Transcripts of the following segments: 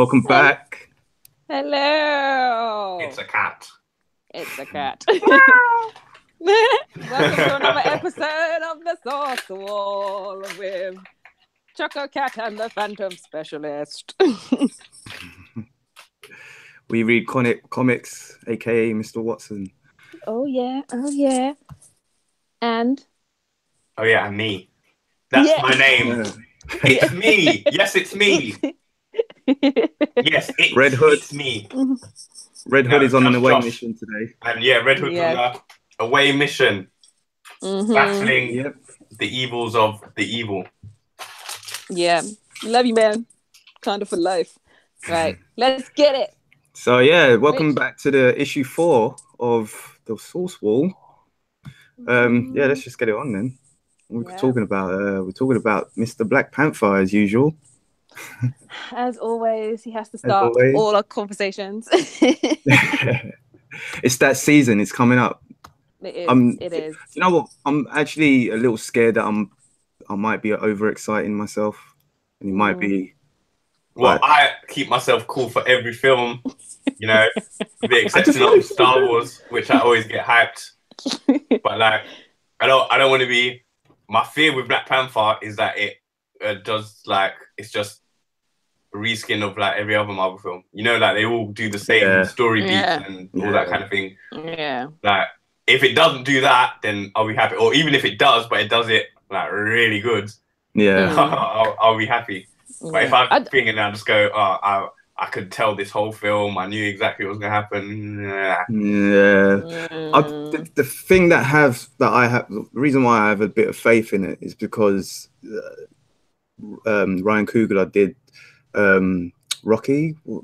Welcome back. Hello. It's a cat. It's a cat. Welcome to another episode of the Source Wall with Choco Cat and the Phantom Specialist. We read comics, aka Mr. Watson. Oh yeah. And Oh yeah, me. That's my name. Yeah. It's me. Yes, it's me. Yes, Red Hood. It's me. Red Hood is on an away Josh. mission today. And yeah, Red Hood's on a away mission. Battling the evils of the evil. Yeah. Love you, man. Kind of for life. Right. Let's get it. So yeah, welcome back to the issue 4 of the Source Wall. Yeah, let's just get it on then. We're talking about Mr. Black Panther as usual. As always, he has to start all our conversations. It's that season. It's coming up. It is. It is. You know what? I'm actually a little scared that I might be overexciting myself, and he might be. Well, I keep myself cool for every film, you know, with the exception of Star Wars, which I always get hyped. But like, I don't want to be. My fear with Black Panther is that it does like it's just a reskin of like every other Marvel film. You know, like they all do the same story beats and all that kind of thing. Yeah. Like if it doesn't do that, then I'll be happy. Or even if it does, but it does it like really good. Yeah. I'll be happy. But if I'm thinking now, just go, I could tell this whole film. I knew exactly what was going to happen. The thing the reason why I have a bit of faith in it is because Ryan Coogler did Rocky. What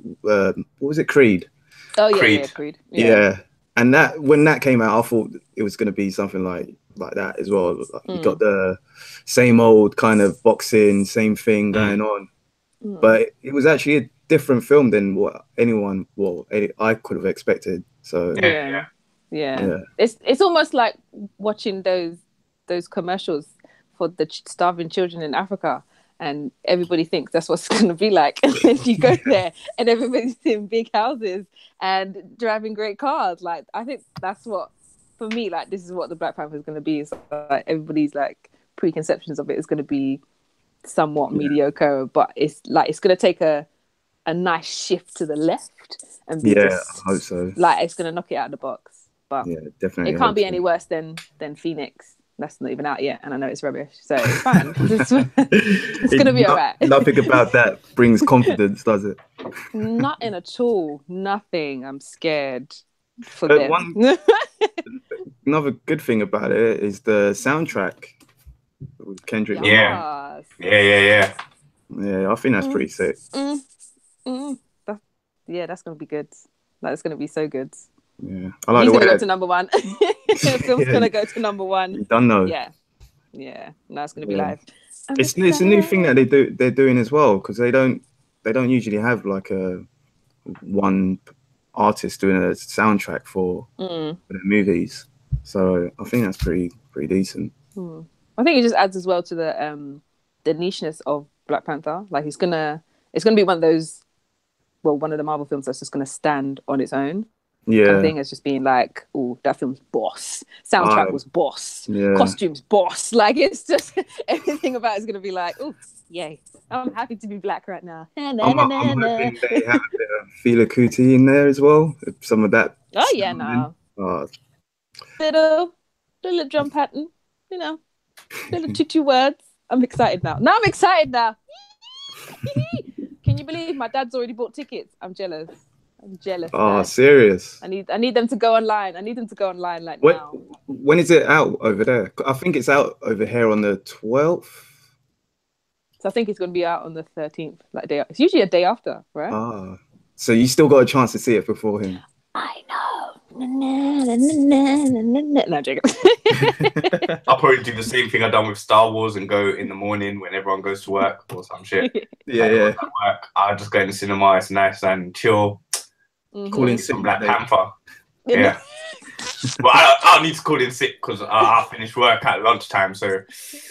was it? Creed. Oh yeah, Creed. Yeah, and that when that came out, I thought it was going to be something like that as well. You got the same old kind of boxing, same thing going on, but it was actually a different film than what I could have expected. So yeah. It's almost like watching those commercials for the starving children in Africa, and everybody thinks that's what's going to be like. And then you go there, and everybody's in big houses and driving great cars. Like I think that's what, for me, like this is what the Black Panther is going to be. It's like everybody's like preconceptions of it is going to be somewhat mediocre, but it's like it's going to take a nice shift to the left and be I hope so. Like it's gonna knock it out of the box, but definitely it can't be any worse than Phoenix. That's not even out yet, and I know it's rubbish, so it's fine. It's gonna be alright. Nothing about that brings confidence, does it? Nothing at all. Nothing. I'm scared for them. Another good thing about it is the soundtrack with Kendrick. Yeah, I think that's pretty sick. That's gonna be good. That's gonna be so good. Yeah, I like He's the way gonna go to number one. The film's gonna go to number one. You don't know. Yeah. Now it's gonna be live. It's a new thing that they're doing as well, because they don't usually have like a one artist doing a soundtrack for the movies. So I think that's pretty decent. I think it just adds as well to the nicheness of Black Panther. Like it's gonna be one of those. Well, one of the Marvel films that's just going to stand on its own. Yeah. Kind of thing as just being like, oh, that film's boss. Soundtrack was boss. Yeah. Costumes boss. Like it's just everything about it's going to be like, oh, yay. I'm happy to be black right now. I'm hoping they have a bit of Fela Kuti in there as well. Some of that. Oh, yeah, no. Little drum pattern, you know, little tutu words. I'm excited now. Can you believe my dad's already bought tickets? I'm jealous. Oh, serious? I need them to go online. Like now. When is it out over there? I think it's out over here on the 12th. So I think it's going to be out on the 13th. It's usually a day after, right? Ah, so you still got a chance to see it before him. I know. No, I'm joking. I'll probably do the same thing I've done with Star Wars and go in the morning when everyone goes to work or some shit. Yeah. I'll just go in the cinema. It's nice and chill. Calling some Black Panther. Yeah. Well, I'll need to call in sick because I'll finish work at lunchtime. So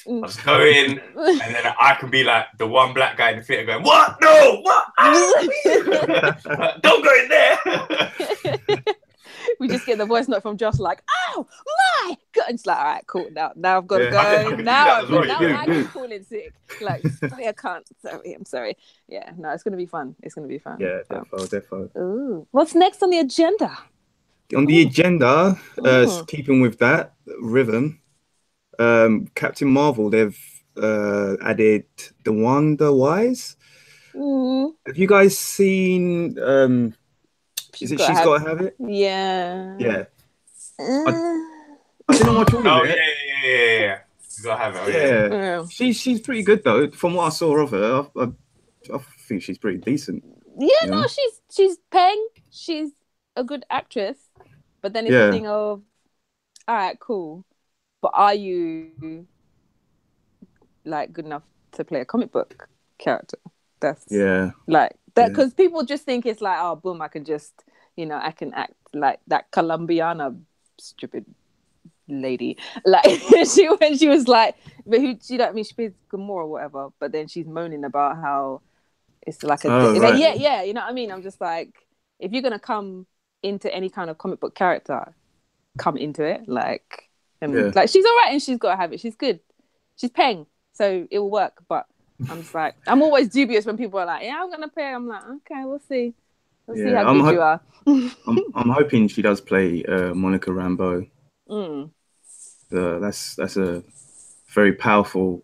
I'll just go in and then I can be like the one black guy in the theater going, "What? No, what? Don't go in there." We just get the voice note from Josh like, "Oh my God!" It's like, all right, cool. Now I've got to go. Now I can call in sick. Like, sorry, I can't. Sorry, I'm sorry. Yeah, no, it's gonna be fun. It's gonna be fun. Yeah, defo. Ooh, what's next on the agenda? On the agenda, keeping with that rhythm, Captain Marvel, they've added DeWanda Wise. Have you guys seen? She's got to have it. Yeah. Yeah. I didn't watch all of it. Yeah. You gotta have it. Yeah. She's pretty good though. From what I saw of her, I think she's pretty decent. Yeah, no, she's paying. She's a good actress. But then it's the thing of, all right, cool. But are you like good enough to play a comic book character? That's like that, because people just think it's like, oh, boom, I can just, I can act like that Colombiana stupid lady. Like when she was like, but she plays Gamora or whatever. But then she's moaning about how it's like a like, yeah, you know what I mean? I'm just like, if you're gonna come into any kind of comic book character, come into it like, and like she's all right and she's got to have it. She's good. She's paying, so it will work. But I'm just like, I'm always dubious when people are like, yeah, I'm gonna pay. I'm like, okay, we'll see. We'll see how good you are. I'm hoping she does play Monica Rambeau. That's a very powerful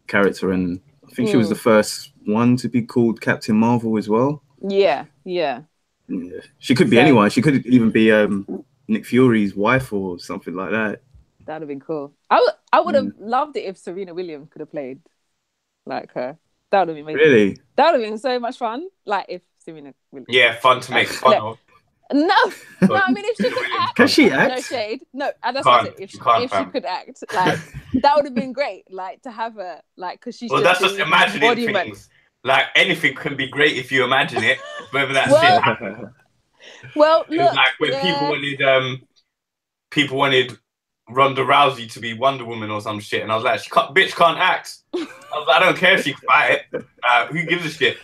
character, and I think she was the first one to be called Captain Marvel as well. Yeah. She could be anyone. She could even be Nick Fury's wife or something like that. That'd have been cool. I would have loved it if Serena Williams could have played like her. That would have been amazing. Really? That would have been so much fun. Like if Serena Williams. Yeah, fun to make fun of. No, I mean if she could act. Can she act? No shade. No, and that's what I said. If she could act, like that would have been great. Like to have her, like because she's. Well, that's just imagining things. Like anything can be great if you imagine it. Whether that shit happened. Well, it was like when people wanted Ronda Rousey to be Wonder Woman or some shit, and I was like, bitch can't act. I was like, I don't care if she can fight it. Who gives a shit?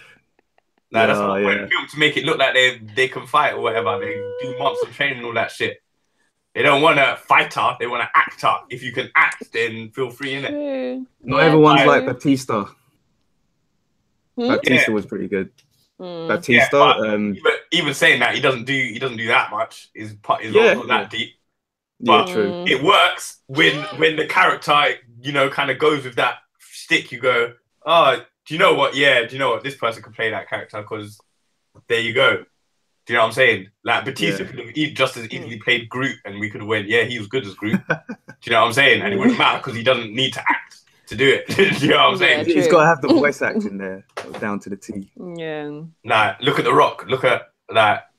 That's what when people to make it look like they can fight or whatever. They do months of training and all that shit. They don't want a fighter. They want an actor. If you can act, then feel free, innit? Not everyone's like Batista. Batista was pretty good. Batista. Even saying that, he doesn't do that much. His not that deep. But it works when the character, kind of goes with that stick. You go, oh, do you know what? Yeah, do you know what? This person can play that character because there you go. Do you know what I'm saying? Like Batista could have just as easily played Groot, and we could have went, yeah, he was good as Groot. Do you know what I'm saying? And it wouldn't matter because he doesn't need to act to do it. Do you know what I'm saying? He's got to have the voice acting there, down to the T. Yeah. Nah, look at The Rock. Look at that.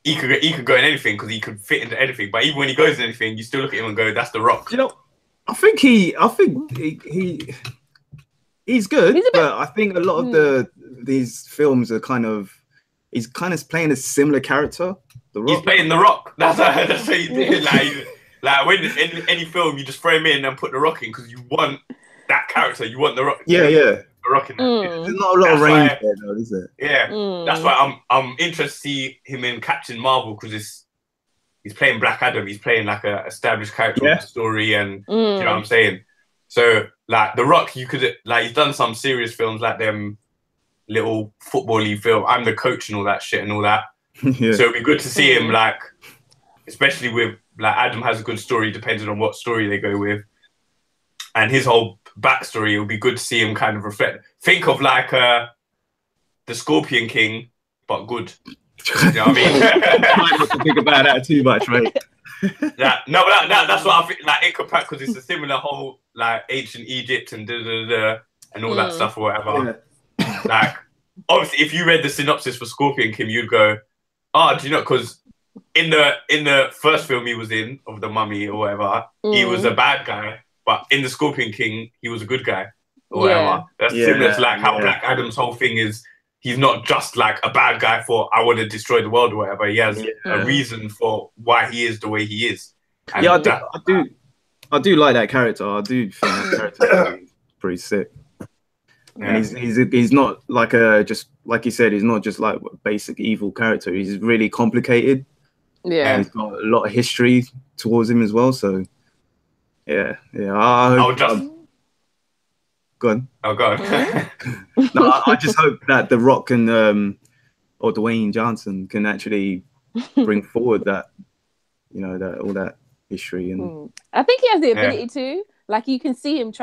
He could go in anything because he could fit into anything. But even when he goes in anything, you still look at him and go, "That's The Rock." I think he's good, but I think a lot of these films are he's kind of playing a similar character. The Rock. He's playing The Rock. That's what he did. Like when in any film, you just throw him in and put The Rock in because you want that character. You want The Rock. Yeah. The Rock in that. There's not a lot of range there, though, is there? Yeah, that's why I'm interested to see him in Captain Marvel because he's playing Black Adam. He's playing like a established character with a story, and you know what I'm saying. So like The Rock, you could he's done some serious films like them little football-y film. I'm the coach and all that shit and all that. So it'd be good to see him especially with Adam has a good story depending on what story they go with, and his whole backstory. It would be good to see him kind of reflect. Think of the Scorpion King, but good. You know what I mean? I might not think about that too much, right? That's what I think. It could pack because it's a similar whole ancient Egypt and and all that stuff or whatever. Obviously, if you read the synopsis for Scorpion King, you'd go, "Oh, do you know?" Because in the first film he was in of the Mummy or whatever, he was a bad guy. But in the Scorpion King, he was a good guy or whatever. That's similar to how Black Adam's whole thing is. he's not just like a bad guy for I want to destroy the world or whatever. He has a reason for why he is the way he is. And I do like that character. I do think that character is pretty sick. Yeah. And he's not like just like you said, he's not just like a basic evil character. He's really complicated. Yeah. And he's got a lot of history towards him as well. So yeah. Go on. Oh God. No, I just hope that The Rock can or Dwayne Johnson can actually bring forward that, you know, that all that history. And I think he has the ability to. Like, you can see him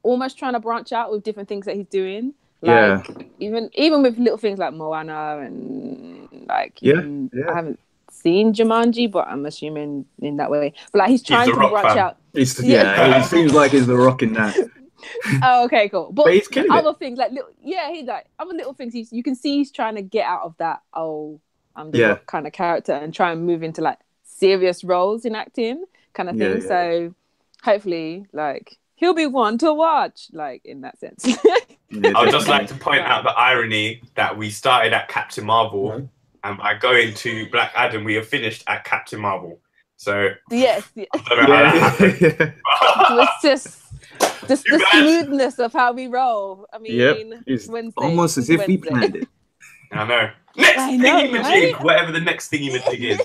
almost trying to branch out with different things that he's doing. Like even with little things like Moana and like I haven't seen Jumanji, but I'm assuming in that way. But like he's trying to branch out. It seems like he's The Rock in that. Oh, okay, cool. But he's killing other it. things like he's like other little things. You can see he's trying to get out of that. Oh, I'm the Rock kind of character and try and move into like serious roles in acting kind of thing. So hopefully, like he'll be one to watch, like in that sense. I would just like to point out the irony that we started at Captain Marvel, and by going to Black Adam, we have finished at Captain Marvel. So yes, I don't know how that happened. It's just the smoothness of how we roll. I mean, it's Wednesday, almost as if we planned it. I know. Next thingy-majig, whatever the next thingy-majig is.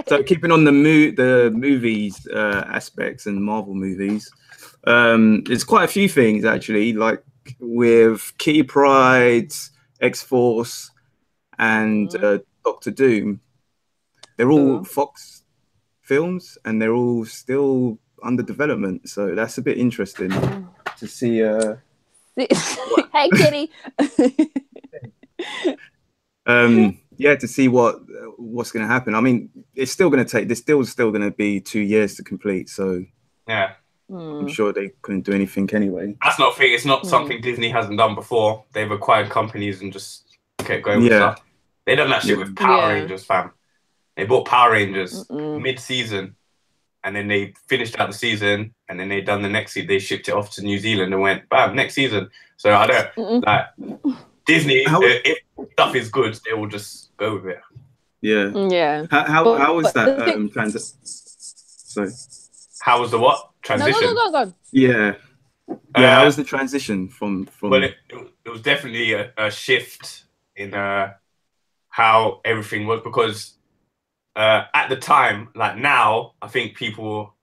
So keeping on the movies aspects and Marvel movies, there's quite a few things actually, like with Kitty Pryde, X-Force, and Doctor Doom. They're all Fox films, and they're all still under development. So that's a bit interesting to see. Hey, Kitty. To see what's going to happen. I mean, it's still going to take. There's still going to be 2 years to complete. So I'm sure they couldn't do anything anyway. That's not a thing. It's not something Disney hasn't done before. They've acquired companies and just kept going with stuff. They done that shit with Power Rangers, fam. They bought Power Rangers mid-season, and then they finished out the season, and then they done the next season. They shipped it off to New Zealand and went, bam, next season. So I don't like Disney. If stuff is good, they will just go with it. Yeah. How was that transition? Sorry. How was the what? Transition? No. Yeah. How was the transition from? Well, it was definitely a shift in how everything was, because at the time, like now, I think people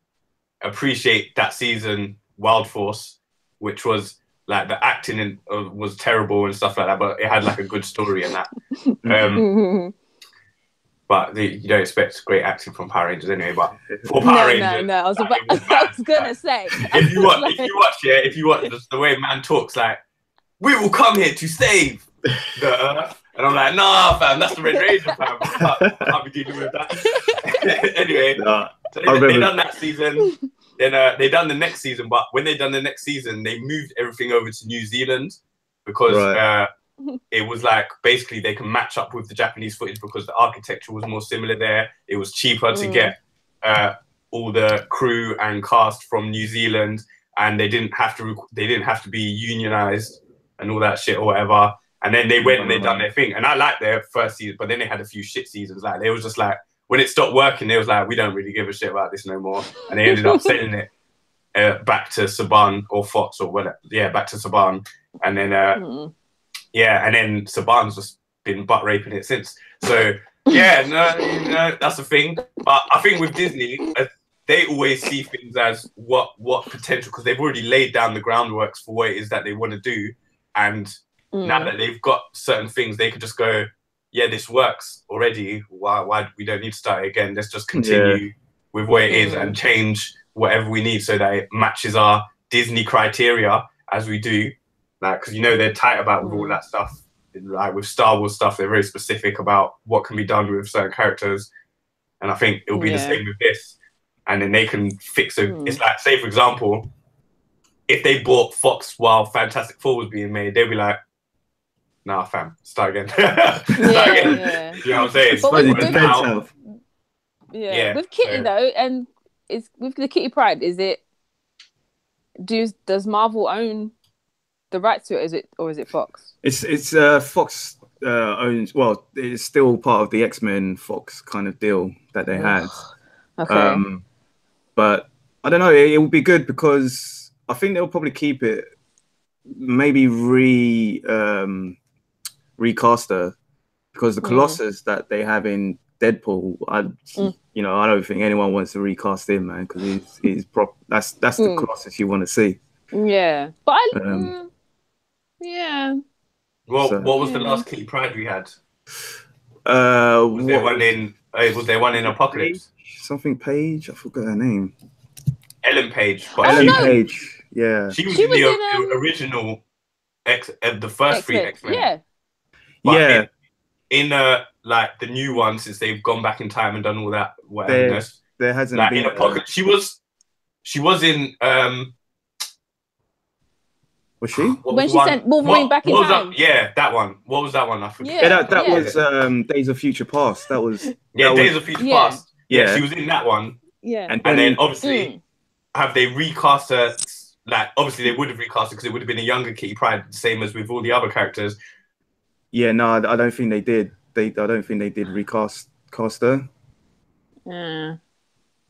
appreciate that season, Wild Force, which was like the acting was terrible and stuff like that, but it had like a good story and that. But you don't expect great acting from Power Rangers anyway. But for Power Rangers, no. I was gonna say, if you watch the way man talks, like, we will come here to save the Earth, and I'm like, nah, fam, that's the Red Ranger, fam. I can't be dealing with that. Anyway, so they done that season. Then they done the next season, but when they done the next season, they moved everything over to New Zealand because it was like basically they can match up with the Japanese footage because the architecture was more similar there. It was cheaper to get all the crew and cast from New Zealand, and they didn't have to be unionized and all that shit or whatever. And then they went and they done their thing. And I liked their first season, but then they had a few shit seasons. Like they was just like, when it stopped working, they was like, we don't really give a shit about this no more. And they ended up selling it back to Saban or Fox or whatever. Yeah, back to Saban. And then, and then Saban's just been butt raping it since. So, no, that's the thing. But I think with Disney, they always see things as what potential, because they've already laid down the groundworks for what it is that they want to do. And now that they've got certain things, they could just go, yeah, this works already. Why we don't need to start it again? Let's just continue with what it is and change whatever we need so that it matches our Disney criteria as we do. Like, because they're tight about with all that stuff. Like with Star Wars stuff, they're very specific about what can be done with certain characters. And I think it'll be the same with this. And then they can fix it. It's like, say for example, if they bought Fox while Fantastic Four was being made, they'd be like, nah, fam, start again. Yeah. You know what I'm saying? With Kitty though, and it's with the Kitty Pryde, does Marvel own the rights to it, is it Fox? It's Fox owns. Well, it's still part of the X-Men Fox kind of deal that they had. Okay. But I don't know. It would be good because I think they'll probably keep it. Maybe recast her because the Colossus that they have in Deadpool, I don't think anyone wants to recast him, man, because he's that's the Colossus you want to see. Yeah, but yeah. Well, what was the last Kitty Pryde we had? Was there one in Apocalypse? Something Page, I forgot her name. Ellen Page. Ellen Page, yeah. She was in the original the first three X-Men. Yeah. But in like the new one, since they've gone back in time and done all that, there hasn't been in Apocalypse. She was in Was she? When she sent Wolverine back in time. Yeah, that one. What was that one? I forget. Yeah, that was Days of Future Past. That was Days of Future Past. Yeah, she was in that one. Yeah, and then obviously, have they recast her? Like, obviously, they would have recast her because it would have been a younger Kitty Pryde, same as with all the other characters. Yeah, no, I don't think they did. I don't think they did recast her. Yeah.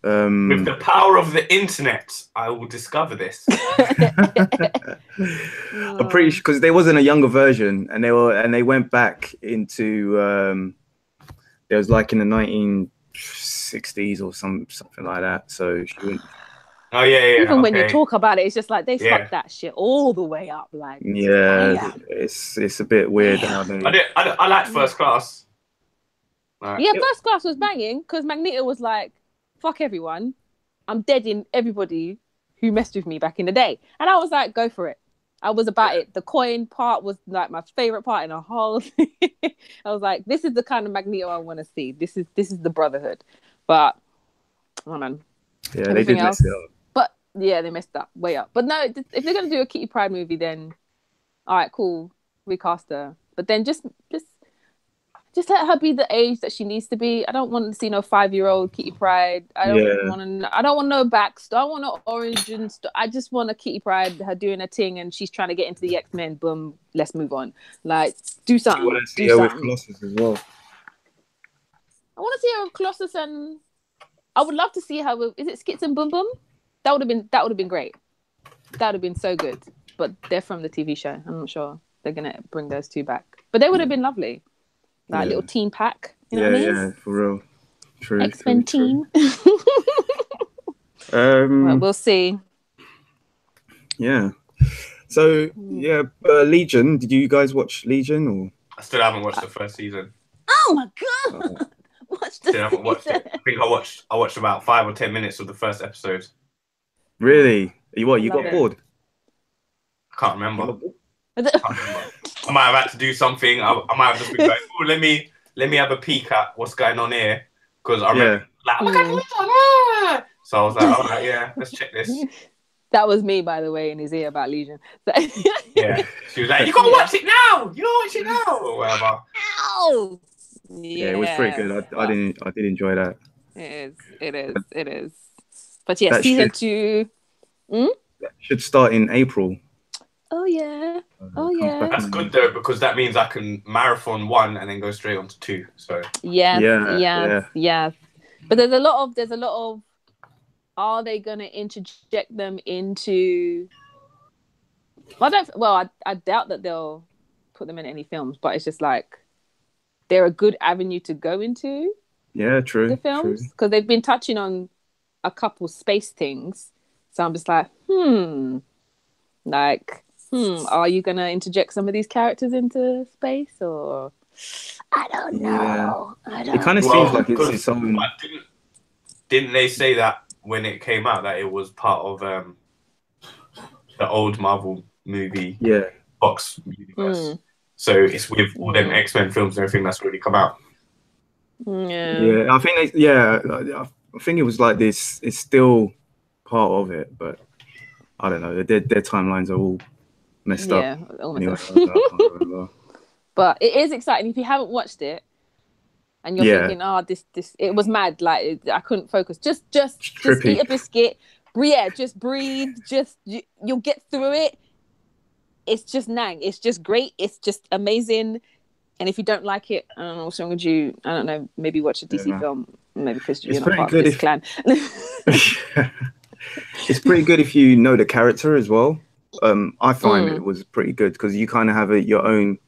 With the power of the internet, I will discover this. I'm pretty sure because there wasn't a younger version, and they went back into there was like in the 1960s or something like that. So she wouldn't. Oh yeah. Even when you talk about it, it's just like they fucked that shit all the way up. Like it's a bit weird how they. I liked First Class. First Class was banging because Magneto was like, fuck everyone, I'm deading everybody who messed with me back in the day. And I was like, go for it. I was about it. The coin part was like my favorite part in the whole thing. I was like, this is the kind of Magneto I want to see. This is the brotherhood. But man, they did mess it up. But yeah, they messed up way up. But no, if they're gonna do a Kitty Pryde movie, then all right, cool, recast her. But then just let her be the age that she needs to be. I don't want to see no 5-year-old Kitty Pryde. I don't want no backstory. I don't want no origin story. I just want a Kitty Pryde, her doing a thing, and she's trying to get into the X-Men. Boom, let's move on. Like, do something. You want to see her with Colossus as well. I want to see her with Colossus, and I would love to see her with. Is it Skits and Boom Boom? That would have been great. That would have been so good. But they're from the TV show. I'm not sure they're gonna bring those two back. But they would have been lovely. Like little team pack. You know what I mean? Yeah, for real. True. X-Men team. Well, we'll see. Yeah. So, Legion. Did you guys watch Legion? Or I still haven't watched the first season. Oh my god! Still haven't watched it. I think I watched about 5 or 10 minutes of the first episode. Really? You got bored? I can't remember. I might have had to do something. I might have just been like, oh, let me have a peek at what's going on here. Because I remember, so I was like, all right, yeah, let's check this. That was me, by the way, in his ear about Legion. Yeah, she was like, you gotta watch it now. You gotta watch it now, or whatever. Ow! Yeah, it was pretty good. I did enjoy that. It is. But yeah, season 2. That should start in April. Oh yeah. That's good though, because that means I can marathon 1 and then go straight on to 2. So yes. But there's a lot of. Are they gonna interject them into? I doubt that they'll put them in any films, but it's just like they're a good avenue to go into. Yeah, true. The films, because they've been touching on a couple space things, so I'm just like, are you gonna interject some of these characters into space, or I don't know. Yeah. It kind of seems like it's its own. Didn't they say that when it came out that it was part of the old Marvel movie box universe? So it's with all them X-Men films and everything that's already come out. Yeah. I think I think it was like this. It's still part of it, but I don't know. Their timelines are all messed up. Yeah, anyway, I can't remember. But it is exciting. If you haven't watched it and you're thinking, this it was mad. Like I couldn't focus. Just eat a biscuit. Just breathe. You'll get through it. it's just nang. It's just great. It's just amazing. And if you don't like it, I don't know what's wrong with you. I don't know. Maybe watch a DC film. Maybe because you're not part of this clan. It's pretty good if you know the character as well. I find it was pretty good because you kind of have your own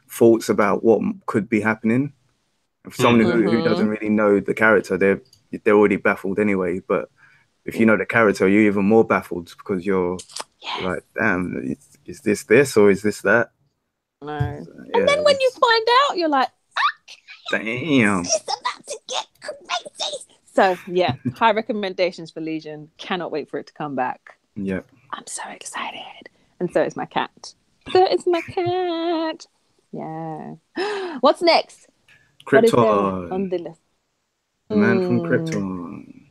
thoughts about what could be happening. If someone who doesn't really know the character, they're already baffled anyway. But if you know the character, you're even more baffled because you're like, damn, is this or is this that? No. So, and then when you find out, you're like, damn, it's about to get crazy. So yeah, high recommendations for Legion. Cannot wait for it to come back. Yeah, I'm so excited, and so is my cat. Yeah. What's next? Krypton. On the list? The man from Krypton.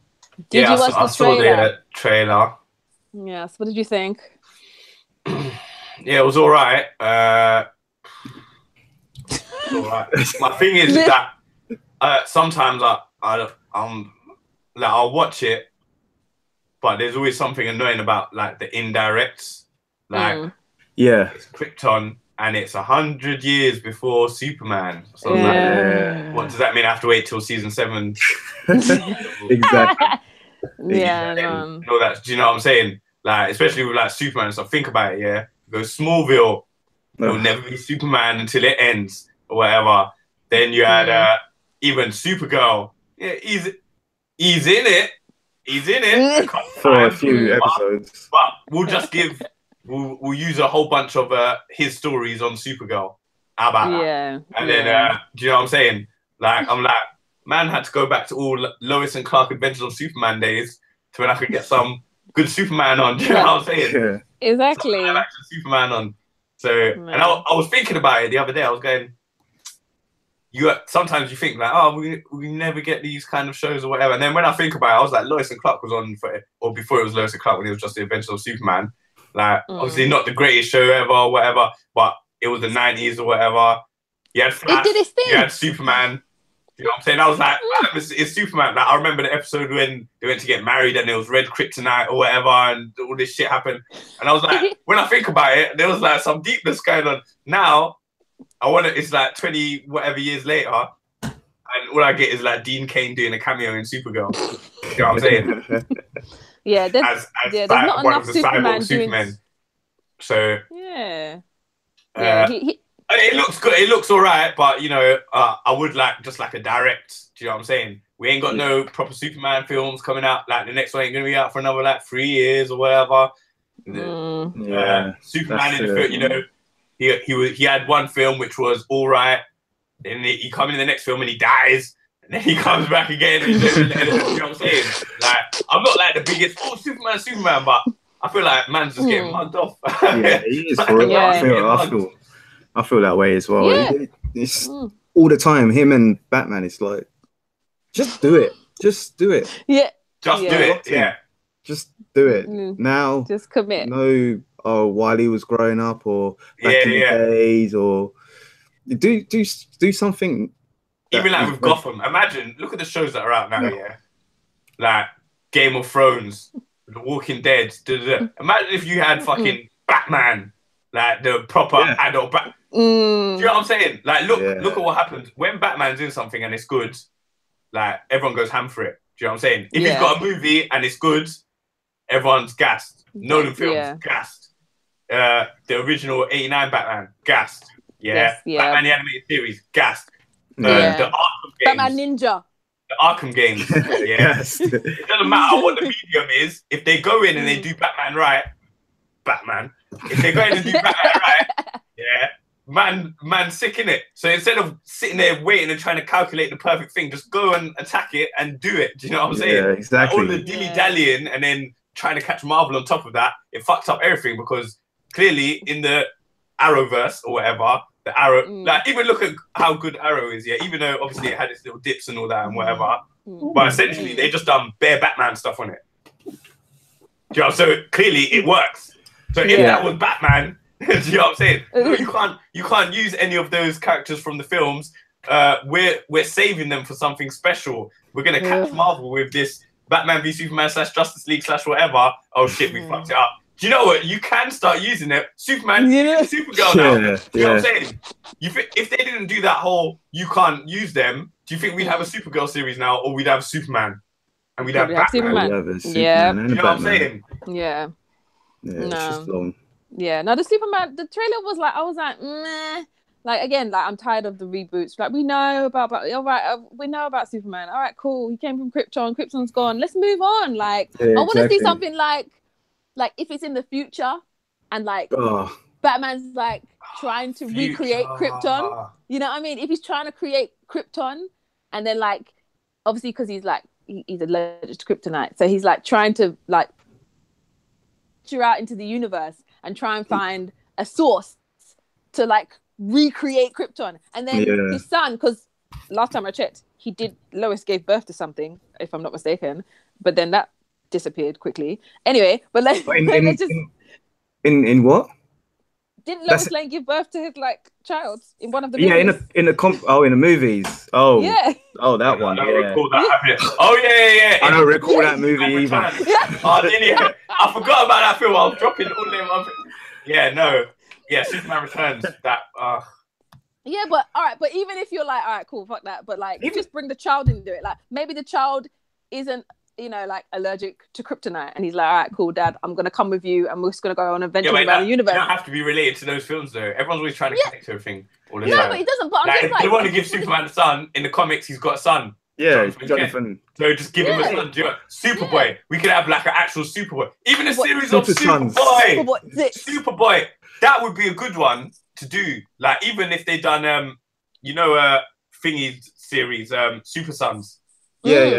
Did you watch the trailer? I saw the trailer. Yes. What did you think? Yeah, it was all right. All right. My thing is that sometimes I'll watch it, but there's always something annoying about like the indirects. Like, it's Krypton and it's 100 years before Superman. So like, what does that mean? I have to wait till season 7? Exactly. Yeah. No, that's, do you know what I'm saying? Like, especially with like Superman and stuff. Think about it. Yeah, go Smallville. It'll never be Superman until it ends or whatever. Then you had even Supergirl. Yeah, he's in it. He's in it for a few episodes. But we'll just we'll use a whole bunch of his stories on Supergirl. How about that? And then do you know what I'm saying? Like, I'm like, man had to go back to all Lois and Clark Adventures of Superman days to when I could get some good Superman on. Do you know what I'm saying? Yeah. Exactly. Some action Superman on. So, and I was thinking about it the other day. I was going, sometimes you think like, oh, we never get these kind of shows or whatever. And then when I think about it, I was like, Lois and Clark was on or before it was Lois and Clark when it was just the Adventures of Superman. Like, obviously not the greatest show ever or whatever, but it was the 90s or whatever. You had Flash, you had Superman. You know what I'm saying? I was like, it's Superman. Like, I remember the episode when they went to get married and there was red kryptonite or whatever and all this shit happened. And I was like, when I think about it, there was like some deepness going on. Now, it's like 20 whatever years later, and all I get is like Dean Cain doing a cameo in Supergirl. You know what I'm saying? Yeah, there's not enough Superman. So he it looks good. It looks all right, but you know, I would like just like a direct. Do you know what I'm saying? We ain't got no proper Superman films coming out. Like the next one ain't gonna be out for another like 3 years or whatever. Superman in the film, you know, he had one film which was all right. Then he comes in the next film and he dies. And then he comes back again. And you know what I'm saying? Like, I'm not like the biggest Superman, but I feel like man's just getting mugged off. Yeah, he is for real. I feel that way as well. Yeah. It's all the time. Him and Batman. It's like, just do it. Just do it. Yeah. Just do it. Yeah. Just do it now. Just commit. No, while he was growing up or back in the days, or do something. Even like with Gotham, imagine, look at the shows that are out now, like Game of Thrones, The Walking Dead. Imagine if you had fucking Batman, like the proper adult Batman. Do you know what I'm saying? Like, look at what happens when Batman's in something and it's good. Like, everyone goes ham for it. Do you know what I'm saying? If he's got a movie and it's good, everyone's gassed. Nolan films, gassed. The original '89 Batman, gassed. Batman the animated series, gassed. The Arkham games. Batman Ninja. The Arkham games. Yes. It doesn't matter what the medium is. If they go in and they do Batman right, if they go in and do Batman right, man's sick in it. So instead of sitting there waiting and trying to calculate the perfect thing, just go and attack it and do it. Do you know what I'm saying? Yeah, exactly. Like all the dilly-dallying and then trying to catch Marvel on top of that, it fucks up everything because clearly in the Arrowverse or whatever, the Arrow, like even look at how good Arrow is, even though obviously it had its little dips and all that and whatever, but essentially they just done bare Batman stuff on it. Do you know? So clearly it works. So if that was Batman, do you know what I'm saying? You can't use any of those characters from the films. We're saving them for something special. We're gonna catch Marvel with this Batman v Superman / Justice League / whatever. Oh shit, we fucked it up. Do you know what? You can start using it. Superman, Supergirl now. You know what I'm saying? If they didn't do that whole you can't use them, do you think we'd have a Supergirl series now, or we'd have Superman? And we'd have Batman. Superman. Yeah. You know what I'm saying? Yeah. Yeah, it's just long. Yeah. No, the Superman, the trailer was like, I was like, meh. Like, again, like, I'm tired of the reboots. Like, we know about all right, we know about Superman. All right, cool. He came from Krypton. Krypton's gone. Let's move on. Like, I want to see something like if it's in the future and like Batman's like trying to recreate Krypton. You know what I mean? If he's trying to create Krypton and then like, obviously because he's like, he's allergic to kryptonite. So he's like trying to like venture out into the universe and try and find a source to like recreate Krypton. And then his son, because last time I checked, Lois gave birth to something, if I'm not mistaken, but then that disappeared quickly. Anyway, but like in what? Didn't Lois Lane give birth to his like child in one of the movies? in the movies. Oh yeah. Oh, that one. I don't recall that happening. Oh yeah. I don't recall that movie either. I forgot about that film. I was dropping all them. Superman Returns. That. Yeah, but all right. But even if you're like, all right, cool, fuck that. But like, just bring the child into it. Like, maybe the child isn't, like allergic to kryptonite, and he's like, all right, cool, Dad, I'm gonna come with you, and we're just gonna go on adventures around the universe. You don't have to be related to those films, though. Everyone's always trying to connect to everything all the time. No, but he doesn't. But I'm just like, they want to give Superman a son. In the comics, he's got a son. Yeah, Jonathan. So just give him a son. Superboy. We could have like an actual Superboy. Even a series of Superboy. That would be a good one to do. Like, even if they done thingy series, Super Sons. Yeah.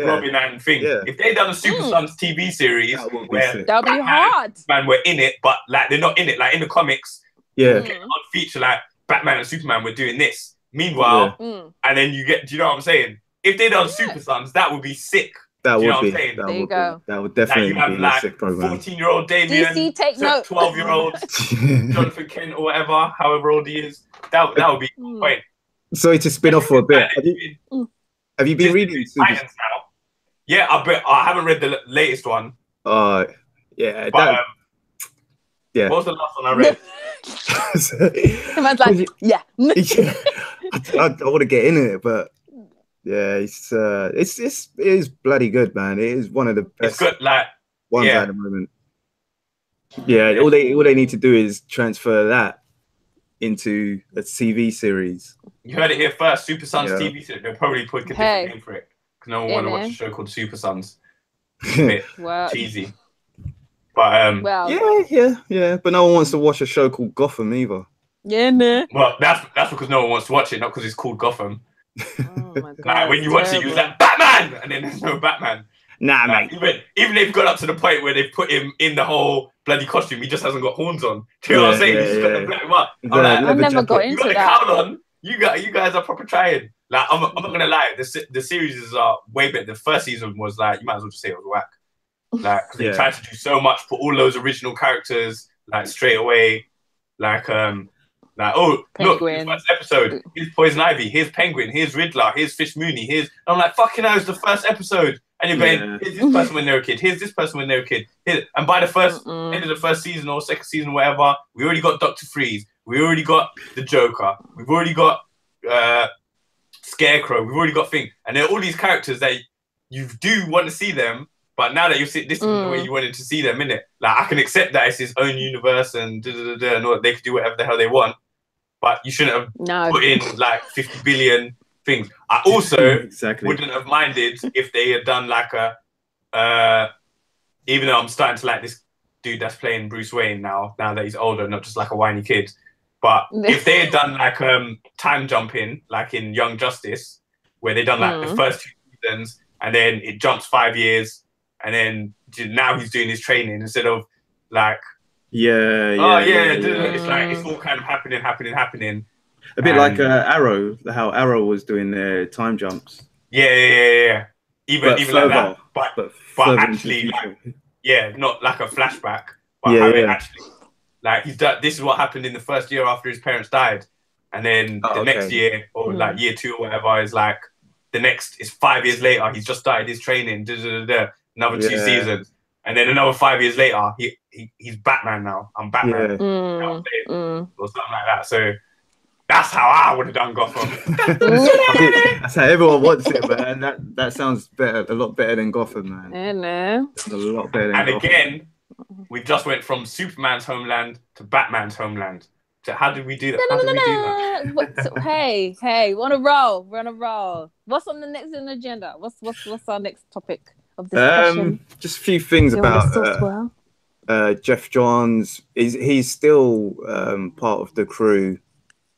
Robin and Thing. Yeah. If they done a Super Sons TV series where that would be hard. Batman were in it, but like they're not in it. Like in the comics, on feature like Batman and Superman were doing this. Meanwhile, and then you get, do you know what I'm saying? If they done Super Sons, that would be sick. That would be. That would definitely be a sick program. 14-year-old Damien, DC, take note. 12-year-old Jonathan Kent or whatever, however old he is. That would be the point. Sorry to spin off for a bit. Have you been reading Titans now? Yeah, I haven't read the latest one. Yeah. But, what was the last one I read? The man's like, I want to get in it, but yeah, it is bloody good, man. It is one of the best ones at the moment. Yeah, all they need to do is transfer that into a TV series. You heard it here first. Super Sons TV series. They'll probably put a different name for it because no one want to watch a show called Super Sons. It's a bit cheesy. But yeah. But no one wants to watch a show called Gotham either. Yeah, no. Well, that's because no one wants to watch it, not because it's called Gotham. Oh my God, like when you watch it, you was like Batman, and then there's no Batman. Nah, mate. Even they've got up to the point where they put him in the whole bloody costume. He just hasn't got horns on. Do you know what I'm saying? He's just got the black mark. I never got into that. You got the cowl on. You guys are proper trying. Like I'm not gonna lie. The series are way better. The first season was like, you might as well just say it was whack. Like they tried to do so much, put all those original characters like straight away. Like look, first episode, here's Poison Ivy, here's Penguin, here's Riddler, here's Fish Mooney, I'm like, fucking hell, it's the first episode. And you're going, here's this person when they're a kid, here's this person when they're a kid. And by the end of the first season or second season, whatever, we already got Dr. Freeze, we already got the Joker, we've already got Scarecrow, we've already got Thing. And there are all these characters that you do want to see them, but now that you see this is the way you wanted to see them, innit? Like I can accept that it's his own universe and and all, they can do whatever the hell they want, but you shouldn't have put in like 50 billion things. I also wouldn't have minded if they had done like even though I'm starting to like this dude that's playing Bruce Wayne now that he's older, not just like a whiny kid. But if they had done like time jumping, like in Young Justice, where they done like the first 2 seasons and then it jumps 5 years. And then now he's doing his training instead of like, it's like it's all kind of happening. A bit like Arrow, how Arrow was doing their time jumps. Yeah. Even like that, but actually, not like a flashback, but having actually like he's done. This is what happened in the first year after his parents died, and then the next year or like year 2 or whatever is like the next is 5 years later. He's just started his training. Another 2 seasons, and then another 5 years later, he's Batman now. I'm Batman. Yeah. Or something like that. So that's how I would have done Gotham. That's how everyone wants it, man. That sounds better, a lot better than Gotham, man. I know. A lot better than And Gotham. again, we just went from Superman's homeland to Batman's homeland. So how did we do that? How did we do that? Hey, we're on a roll. We're on a roll. What's on the next in the agenda? What's our next topic of discussion? Just a few things about Geoff Johns. He's still part of the crew,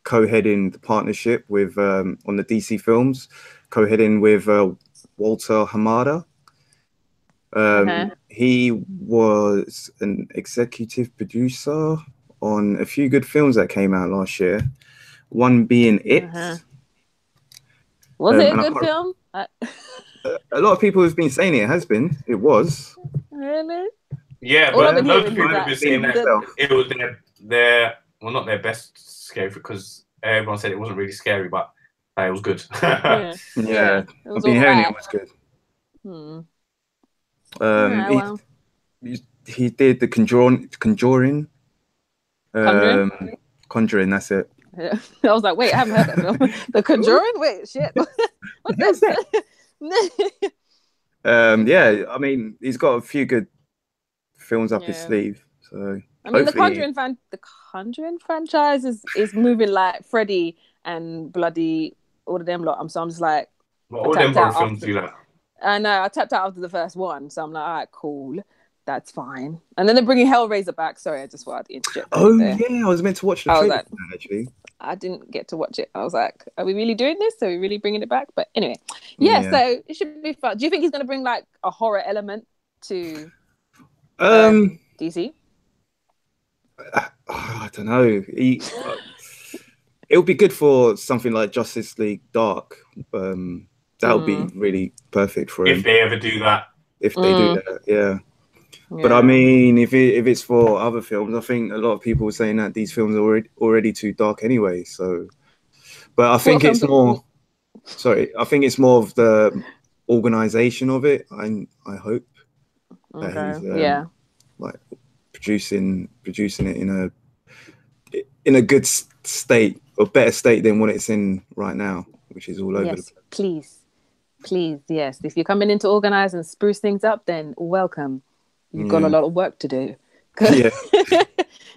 co-heading the partnership with on the DC films, co-heading with Walter Hamada. He was an executive producer on a few good films that came out last year. One being It. Was it a good film? A lot of people have been saying it has been. It was. Really? Yeah, but loads of people have been saying that it was their not their best scary because everyone said it wasn't really scary, but it was good. Yeah. I've been hearing it was good. He did the Conjuring. Conjuring, that's it. Yeah. I was like, wait, I haven't heard that film. The Conjuring? Wait, shit. What's that? Yeah, I mean, he's got a few good films up his sleeve. So I mean, the Conjuring franchise is moving like Freddy and bloody all of them lot. So I'm just like, all them horror films do that. I know. I tapped out after the first one, so I'm like, all right, cool. That's fine. And then they're bringing Hellraiser back. Sorry, I just wanted to interject. Oh, yeah. I was meant to watch the trailer actually. I didn't get to watch it. I was like, are we really doing this? Are we really bringing it back? But anyway, so it should be fun. Do you think he's going to bring like a horror element to DC? I don't know. It would be good for something like Justice League Dark. That would be really perfect for him. If they ever do that. If they do that, yeah. But I mean, if it's for other films, I think a lot of people are saying that these films are already too dark anyway. So, but I think it's more. Sorry, I think it's more of the organization of it. I hope that he's like producing it in a good state or better state than what it's in right now, which is all over the place. Please, yes. If you're coming in to organize and spruce things up, then welcome. You've got a lot of work to do. Yeah.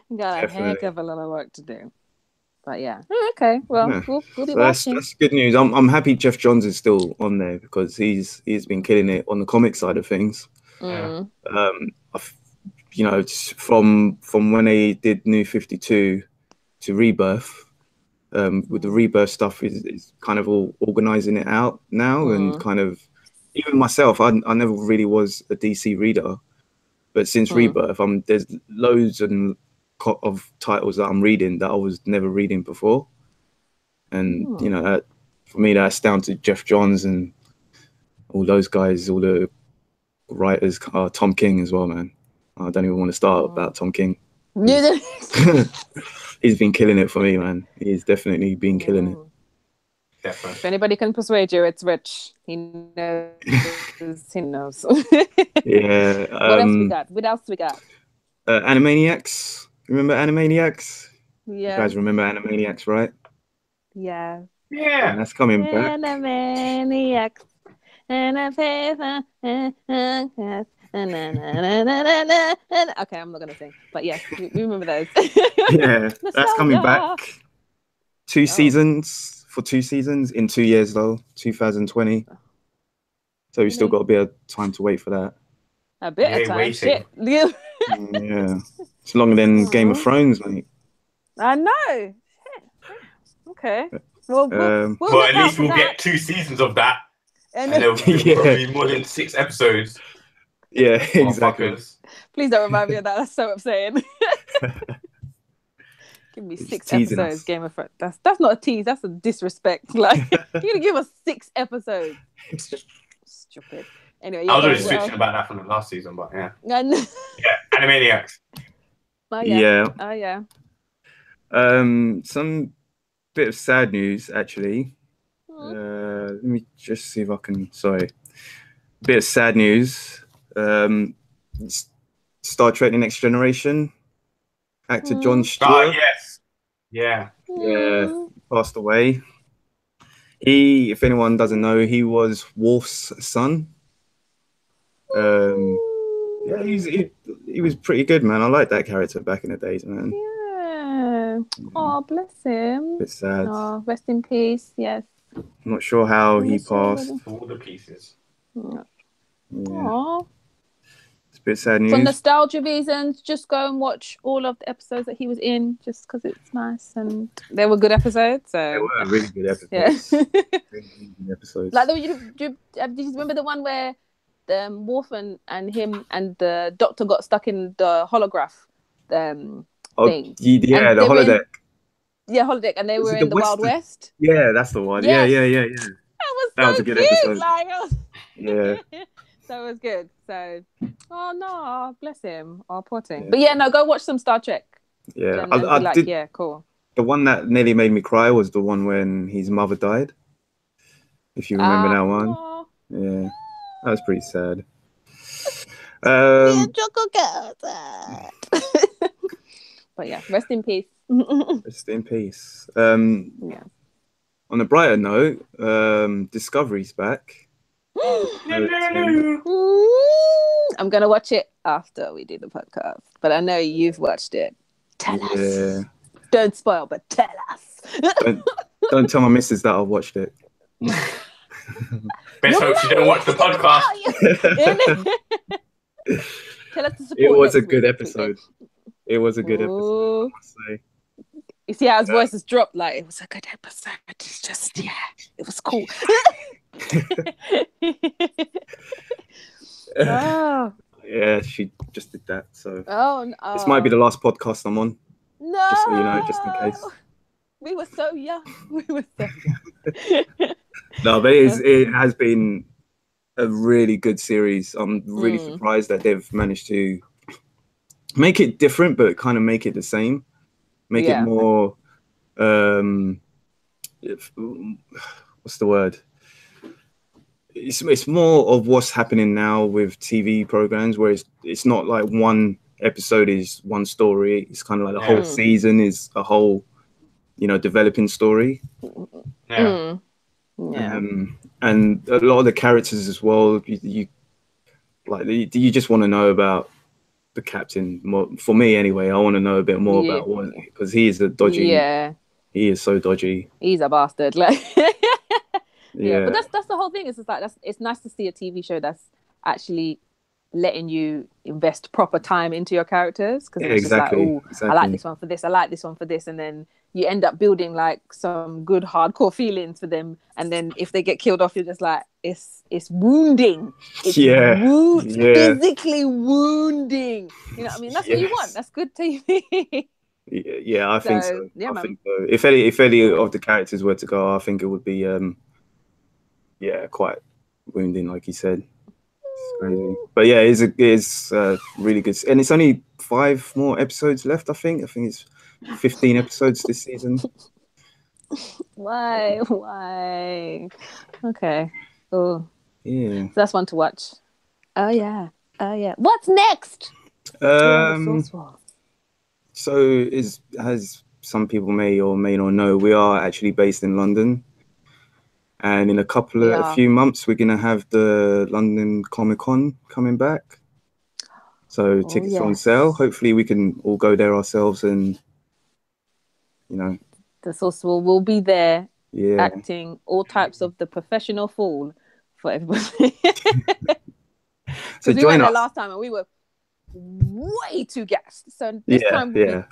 You got a heck of a lot of work to do. But yeah. Okay. Well, we'll be watching. That's good news. I'm happy Geoff Johns is still on there because he's been killing it on the comic side of things. You know, from when they did New 52 to Rebirth, with the Rebirth stuff is kind of all organizing it out now, and kind of even myself, I never really was a DC reader. But since Rebirth, there's loads of titles that I'm reading that I was never reading before, and you know, for me, that's down to Geoff Johns and all those guys, all the writers, Tom King as well, man. I don't even want to start about Tom King. He's been killing it for me, man. He's definitely been killing it. Definitely. If anybody can persuade you, it's Rich. He knows. He knows. Yeah. What else we got? Animaniacs. Remember Animaniacs? Yeah. You guys remember Animaniacs, right? Yeah. Yeah. And that's coming back. Animaniacs. Okay, I'm not gonna sing, but yes, we remember those. Yeah, that's coming back. 2 seasons for 2 seasons in 2 years though, 2020. So we still got a bit of time to wait for that. A bit of time. Waiting. Shit. Yeah, it's longer than Game of Thrones, mate. I know. Shit. Okay. Well, at least we'll get 2 seasons of that, and there'll probably be more than 6 episodes. Yeah, exactly. Please don't remind me of that. That's so upsetting. Give me 6 episodes, Game of Thrones. That's not a tease. That's a disrespect. Like, you're gonna give us 6 episodes. Stupid. Anyway, I was already switching about that from the last season, but yeah. Yeah, Animaniacs. Oh yeah. Some bit of sad news actually. Let me just see if I can. Sorry, bit of sad news. Star Trek: The Next Generation actor Jon Steuer. Oh yes, yeah, passed away. He, if anyone doesn't know, he was Worf's son. Yeah, he was pretty good, man. I liked that character back in the days, man. Yeah. Oh, bless him. Bit sad. Oh, rest in peace. Yes. I'm not sure how he passed. all the pieces. Yeah. Yeah. It's a bit sad news. For nostalgia reasons, just go and watch all of the episodes that he was in, just because it's nice and they were good episodes. So they were really good episodes. Yeah. really good episodes. Like, did you remember the one where Worf and him and the Doctor got stuck in the holograph thing? Yeah, the holodeck. Holodeck, and they were in the Wild West. Yeah, that's the one. Yes. Yeah. That was a good cute. episode. Like, yeah. That was good. So, oh no, bless him. Oh, poor thing. Yeah. But yeah, no, go watch some Star Trek. Yeah, I did. Yeah, cool. The one that nearly made me cry was the one when his mother died. If you remember that one. Yeah, that was pretty sad. But yeah, rest in peace. Rest in peace. Yeah. On a brighter note, Discovery's back. I'm gonna watch it after we do the podcast, but I know you've watched it. Tell us. Don't spoil, but tell us. don't tell my missus that I've watched it. Best hope she didn't watch the podcast. Tell us to support. It was a good episode. It was a good episode, I must say. You see how his voice has dropped? Like, it was a good episode. It's just, yeah, it was cool. Oh. Yeah, she just did that. So no. This might be the last podcast I'm on. No. Just so you know, just in case. We were so young. No, but it has been a really good series. I'm really surprised that they've managed to make it different, but kind of make it the same. Make it more, what's the word? It's more of what's happening now with TV programs, where it's not like one episode is one story. It's kind of like the whole season is a whole, developing story. Yeah. And a lot of the characters as well. You just want to know about the captain more. For me, anyway, I want to know a bit more about what, because he is a dodgy. Yeah. He is so dodgy. He's a bastard. Like. Yeah, but that's the whole thing. It's just like it's nice to see a TV show that's actually letting you invest proper time into your characters, because it's exactly. Just like, exactly. I like this one for this, I like this one for this, and then you end up building like some good hardcore feelings for them, and then if they get killed off, you're just like, it's wounding. It's physically wounding. You know what I mean? That's what you want. That's good TV. Yeah, I think so. Yeah, I think so. If any of the characters were to go, I think it would be quite wounding, like you said. It's crazy. But yeah, it's really good. And it's only 5 more episodes left, I think. I think it's 15 episodes this season. Why? Okay. Oh. Yeah. So that's one to watch. Oh yeah. What's next? So as some people may or may not know, we are actually based in London. And in a few months, we're going to have the London Comic Con coming back. So tickets are on sale. Hopefully we can all go there ourselves and, The Source Wall will be there acting all types of the professional fool for everybody. So we went there last time and we were way too gassed. So this time we'll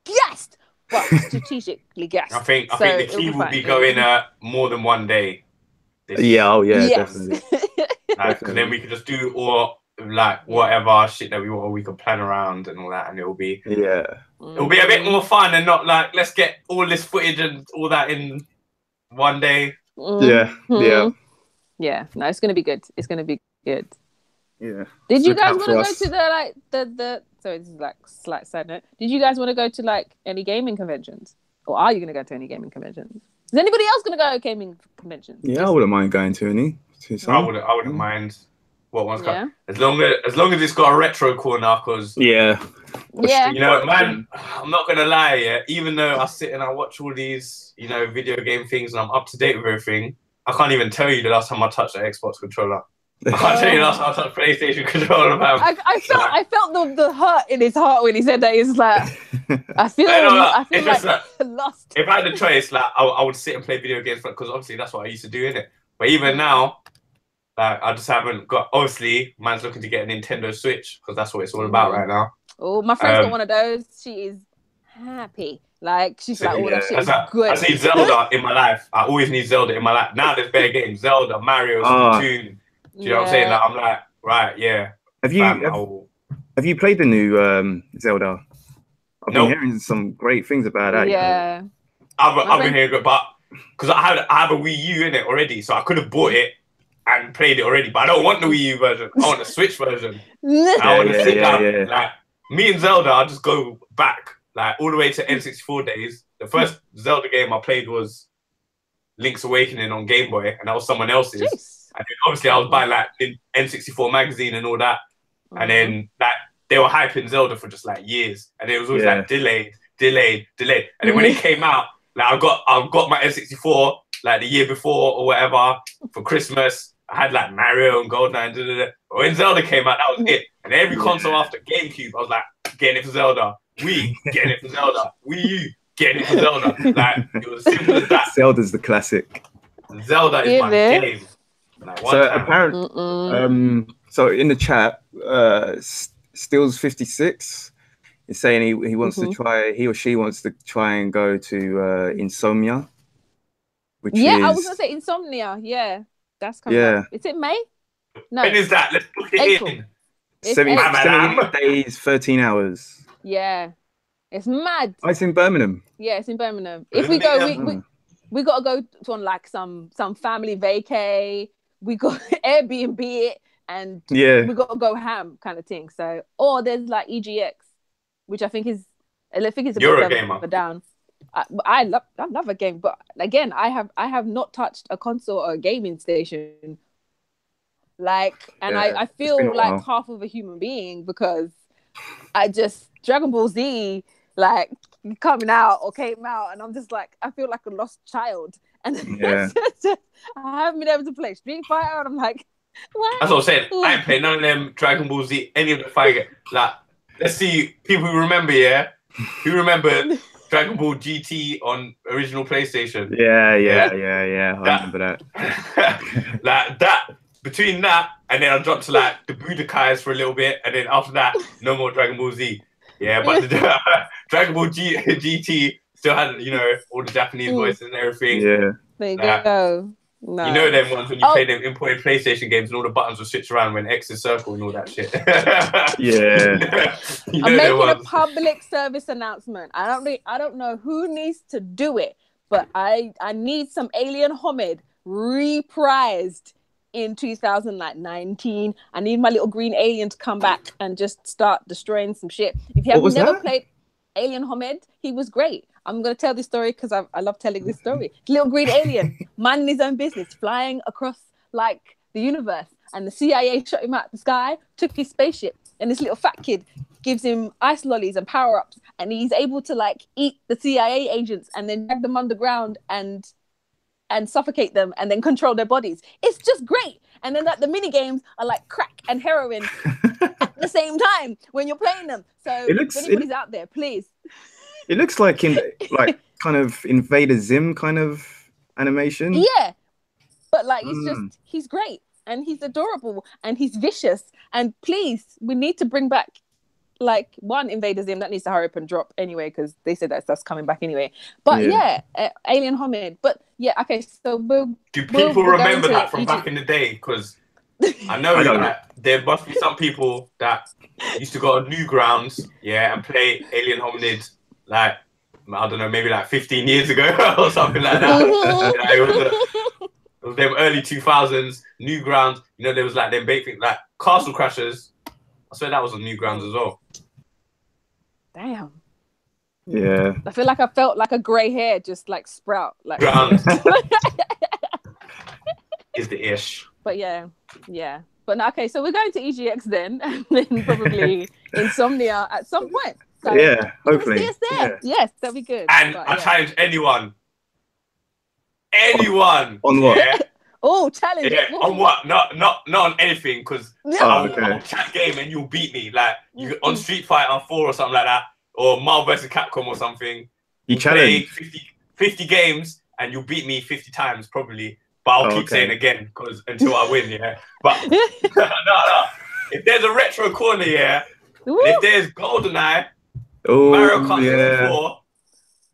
be gassed. But strategically gassed. I think the key will be going more than one day. Definitely. Because then we can just do whatever shit that we can plan around and all that, and it'll be it'll be a bit more fun and not like, let's get all this footage and all that in one day. Yeah. No, it's gonna be good. It's gonna be good. Yeah. Did you guys want to go to the sorry, this is like slight side note. Did you guys want to go to like any gaming conventions? Or are you going to go to any gaming conventions? Is anybody else going to go to gaming conventions? Yeah, I wouldn't mind going to any. I wouldn't mind. what one's coming. As long as it's got a retro corner, because yeah, you know, man, I'm not gonna lie, yeah. Even though I sit and I watch all these, you know, video game things and I'm up to date with everything, I can't even tell you the last time I touched an Xbox controller. I can't tell you the last time I touched a PlayStation controller, man. I felt the hurt in his heart when he said that. He's like, I feel like lost. If I had a choice, like I would sit and play video games, because obviously that's what I used to do, innit? But even now, like I just haven't got. Obviously, man's looking to get a Nintendo Switch because that's what it's all about right now. Oh, my friend's got one of those. She is happy. Like she's like, oh, that shit is good. I need Zelda in my life. I always need Zelda in my life. Now there's better games: Zelda, Mario, Splatoon. Do you know what I'm saying? Like, I'm like, right, yeah. Have you played the new Zelda? I've been hearing some great things about that. Yeah. I've been hearing good, but because I have a Wii U in it already, so I could have bought it and played it already. But I don't want the Wii U version. I want the Switch version. I want to sit down. Like me and Zelda, I just go back like all the way to N64 days. The first Zelda game I played was Link's Awakening on Game Boy, and that was someone else's. Jeez. And then obviously I was buying like N64 magazine and all that. And then like they were hyping Zelda for just like years. And it was always like delayed. And then when it came out, like I got my N64 like the year before or whatever for Christmas. I had like Mario and GoldenEye. But when Zelda came out, that was it. And every console after GameCube, I was like, getting it for Zelda. Wii, getting it for Zelda. Wii U, getting it for Zelda. Like it was as simple as that. Zelda's the classic. Zelda is my game. Like, so apparently, so in the chat, Stills 56 is saying he wants to try. He or she wants to try and go to Insomnia. Which is... I was gonna say Insomnia. Yeah, that's coming up. Is it May? No. When is that? Let's book it in. 78 days, 13 hours. Yeah, it's mad. Oh, it's in Birmingham. Yeah, it's in Birmingham. If we go, we gotta go to on like some family vacay. We got Airbnb it, and we gotta go ham kind of thing. So, or there's like EGX, which I think is a You're a gamer. Down. I love a game, but again, I have not touched a console or a gaming station. Like, and I feel like half of a human being because I just Dragon Ball Z like coming out or came out, and I'm just like I feel like a lost child. And I haven't been able to play Street Fighter, and I'm like, what? That's what I'm saying. I ain't played none of them Dragon Ball Z, any of the fighting. Like, let's see people who remember, who remember Dragon Ball GT on original PlayStation. Yeah. I remember that. Like that. Between that and then I dropped to like the Budokais for a little bit, and then after that, no more Dragon Ball Z. Yeah, but the Dragon Ball GT still had, you know, all the Japanese voices and everything. Yeah. There you go. No. You know them ones when you play them imported PlayStation games and all the buttons will switch around when X is circle and all that shit. Yeah. You know I'm making a public service announcement. I don't know who needs to do it, but I need some Alien Homid reprised in 2019. I need my little green alien to come back and just start destroying some shit. If you have never played Alien Homid, he was great. I'm going to tell this story because I love telling this story. Little green alien, minding his own business, flying across like the universe, and the CIA shot him out the sky, took his spaceship, and this little fat kid gives him ice lollies and power-ups, and he's able to like eat the CIA agents and then drag them underground and suffocate them and then control their bodies. It's just great. And then the mini games are like crack and heroin at the same time when you're playing them. So if anybody's out there, please. It looks like kind of Invader Zim kind of animation. Yeah. But like he's great and he's adorable and he's vicious. And please, we need to bring back like one Invader Zim that needs to hurry up and drop anyway, because they said that stuff's coming back anyway. But Alien Homid. But yeah, okay, so do people remember that from back in the day? Because I know that there must be some people that used to go on Newgrounds, and play Alien Hominid like, I don't know, maybe like 15 years ago or something like that. It was them early 2000s, Newgrounds. You know, there was like them big things like Castle Crashers. I swear that was on Newgrounds as well. Damn. Yeah. I feel like I felt like a grey hair just like sprout. Like is the ish. But yeah. But no, okay, so we're going to EGX then, and then probably Insomnia at some point. So yeah, hopefully. See us there. Yeah. Yes, that'd be good. And I challenge anyone. On what? Yeah. Oh, challenge. Yeah. On what? Not on anything, because I'll chat game and you'll beat me. Like you on Street Fighter 4 or something like that, or Marvel vs. Capcom or something. You challenge 50 games and you'll beat me 50 times probably. But I'll keep saying again because until I win, yeah. But no. If there's a retro corner, yeah, and if there's GoldenEye, Mario Kart 64,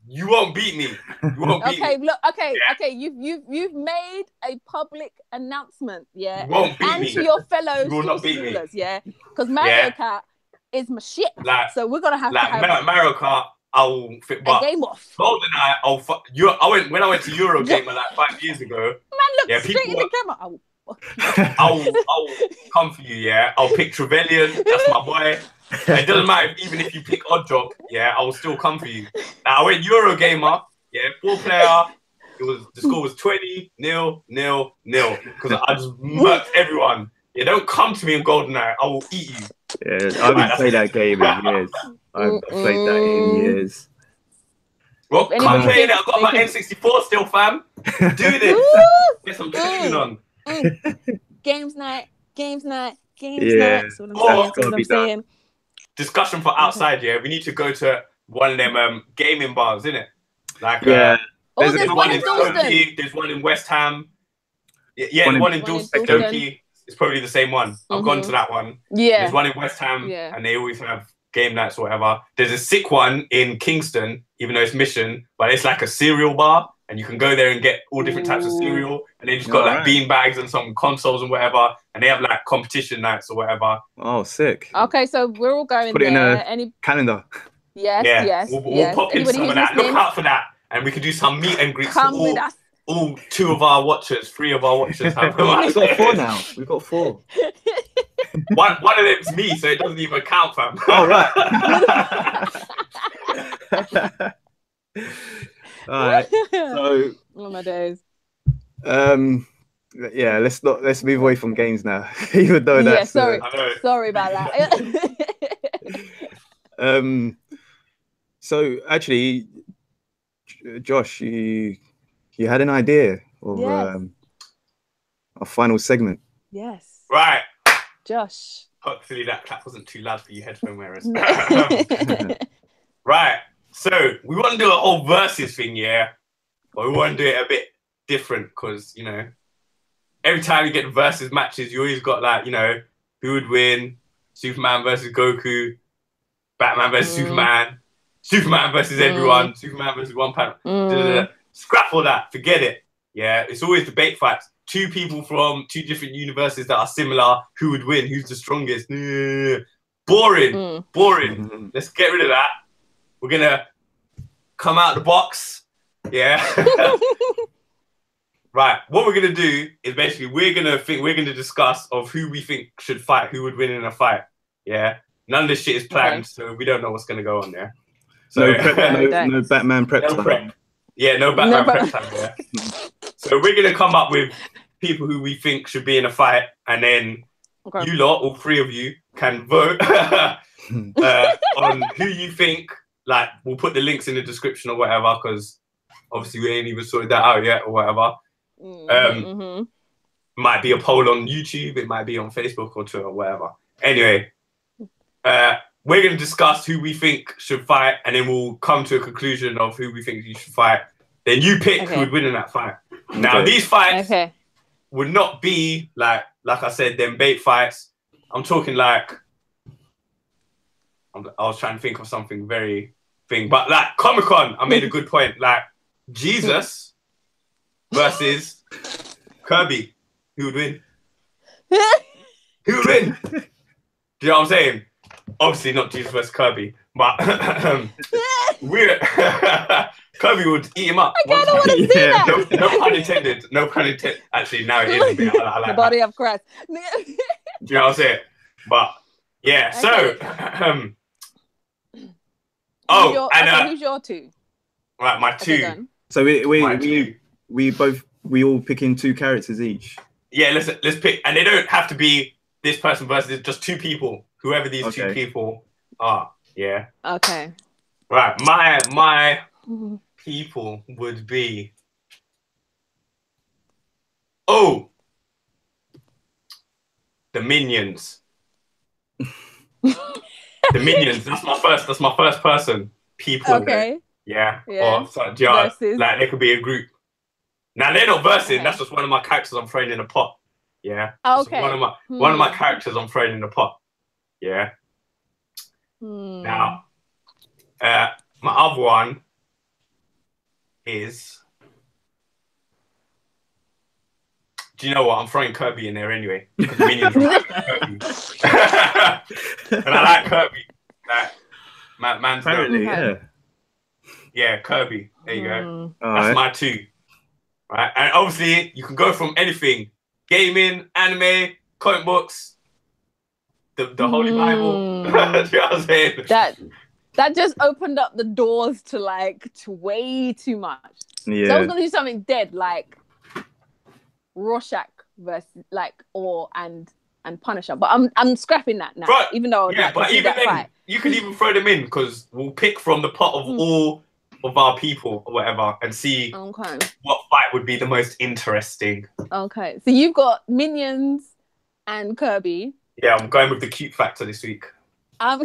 you won't beat me. You won't beat me. Look, okay. You've made a public announcement, yeah. You won't beat and me. to your fellow you will not beat me. yeah, because Mario Kart is my shit. Like, so we're gonna have to have Mario Kart. I'll fit, but a game off. GoldenEye, when I went to Eurogamer like 5 years ago. Man, look straight in the camera. I'll come for you, yeah. I'll pick Trevelyan, that's my boy. It doesn't matter even if you pick Oddjob, yeah, I will still come for you. Now I went Eurogamer, yeah, 4-player. The score was 20-0 because I just murked everyone. Yeah, don't come to me in GoldenEye, I will eat you. Yeah, I haven't played that game in years. I haven't played that in years. Well, come play that. I've got my N64 still, fam. Do this. Get some tuning on. Games night. Yeah. That's what I'm saying. Discussion for outside, yeah. We need to go to one of them gaming bars, innit? Like, there's one in Stokey, there's one in West Ham. Yeah, one in Stokey. It's probably the same one. I've gone to that one. Yeah. There's one in West Ham, and they always have game nights or whatever. There's a sick one in Kingston, even though it's Mission, but it's like a cereal bar, and you can go there and get all different types of cereal, and they just got like bean bags and some consoles and whatever, and they have like competition nights or whatever. Oh, sick. Okay, so we're all going Put it there. in a calendar. Yes, We'll pop in some of that. Look out for that, and we can do some meet and greets. Come with us. All 2 of our watchers, 3 of our watchers have. We've got 4 now. We've got 4. One of them's me, so it doesn't even count, fam. Oh, right. All right. So, oh my days. Yeah, let's move away from games now. Even though that's sorry about that. So actually, Josh, you had an idea of a final segment. Yes. Right. Josh. Hopefully that clap wasn't too loud for you headphone wearers. Right. So we want to do a whole versus thing, yeah? But we want to do it a bit different because, you know, every time you get versus matches, you always got like, you know, who would win? Superman versus Goku, Batman versus Superman, Superman versus everyone, Superman versus one panel. Scrap all that, forget it. Yeah, it's always debate fights. 2 people from 2 different universes that are similar. Who would win? Who's the strongest? Boring. Let's get rid of that. We're gonna come out the box. Yeah. Right. What we're gonna do is basically we're gonna discuss of who we think should fight, who would win in a fight. Yeah. None of this shit is planned, so we don't know what's gonna go on there. So no Batman prep time. Yeah, no Batman prep time. Yeah. So we're gonna come up with people who we think should be in a fight, and then you lot, all 3 of you, can vote on who you think. Like, we'll put the links in the description or whatever, because obviously we ain't even sorted that out yet or whatever. Might be a poll on YouTube, it might be on Facebook or Twitter or whatever. Anyway, we're going to discuss who we think should fight, and then we'll come to a conclusion of who we think you should fight. Then you pick who would win in that fight. Now, these fights would not be like I said, them bait fights. I'm talking like, I was trying to think of something very but like Comic-Con, I made a good point. Like Jesus versus Kirby, who would win? Who would win? Do you know what I'm saying? Obviously not Jesus versus Kirby, but Kirby would eat him up. I kind of want to see that. No pun intended. No pun intended. Actually, now it is. I like the body of Christ. Do you know what I'm saying? But yeah, so who's your 2? Right, my 2. So we all picking 2 characters each. Yeah, let's pick, and they don't have to be this person versus just two people, whoever these two people are. Yeah. Okay. Right. My people would be. Oh, the Minions. The Minions. That's my first person. People. Okay. Yeah. Or like they could be a group. Now they're not versing. Okay. That's just one of my characters I'm throwing in a pot. Yeah. Okay. One of my characters I'm throwing in the pot. Yeah. Now, my other one is. Do you know what? I'm throwing Kirby in there anyway. Because Minions are Kirby. And I like Kirby. Like, man's apparently, yeah. Yeah, Kirby. There you go. That's my two. Right, and obviously you can go from anything: gaming, anime, comic books, the Holy Bible. You know what I'm saying? That just opened up the doors to way too much. Yeah. So I was gonna do something dead like Rorschach versus and Punisher, but I'm scrapping that now. Right. Even though but even then, fight. You can even throw them in because we'll pick from the pot of all of our people or whatever and see what fight would be the most interesting. Okay, so you've got Minions and Kirby. Yeah, I'm going with the cute factor this week. I'm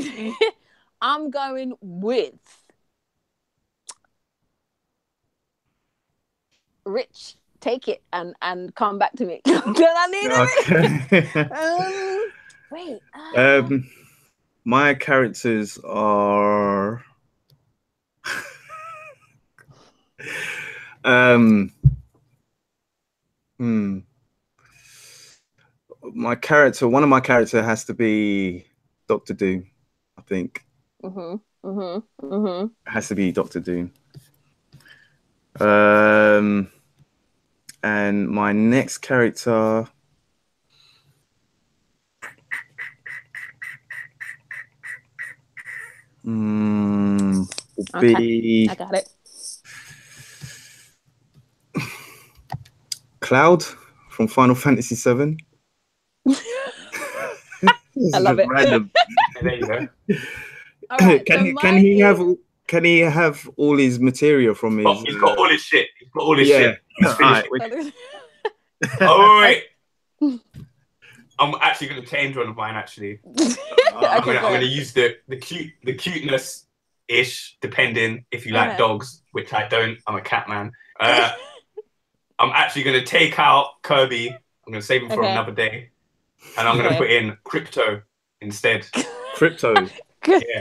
going with Rich. Take it and come back to me. I need it. Wait. My characters are. One of my character has to be Doctor Doom, I think. Has to be Doctor Doom. And my next character will be. I got it. Cloud from Final Fantasy VII. I love it. Random. There you go. Right, can he have all his material from his? He's got all his shit. He's got all his shit. Right. Oh wait. I'm actually going to change one of mine. Actually, I'm going to use the cuteness ish, depending if you like dogs, which I don't. I'm a cat man. I'm actually going to take out Kirby. I'm going to save him for another day, and I'm going to put in Crypto instead. Crypto. Yeah.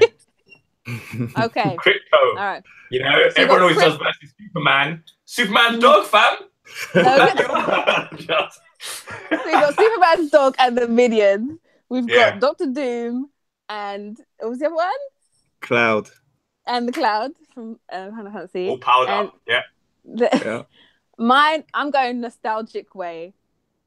Okay. Crypto. All right. You know, so everyone always does versus Superman. Superman's dog, fam. So we've got Superman's dog and the Minions. We've got Doctor Doom and what was the other one? Cloud. And the Cloud from Final Fantasy. All powered up. Yeah. Mine, I'm going nostalgic way.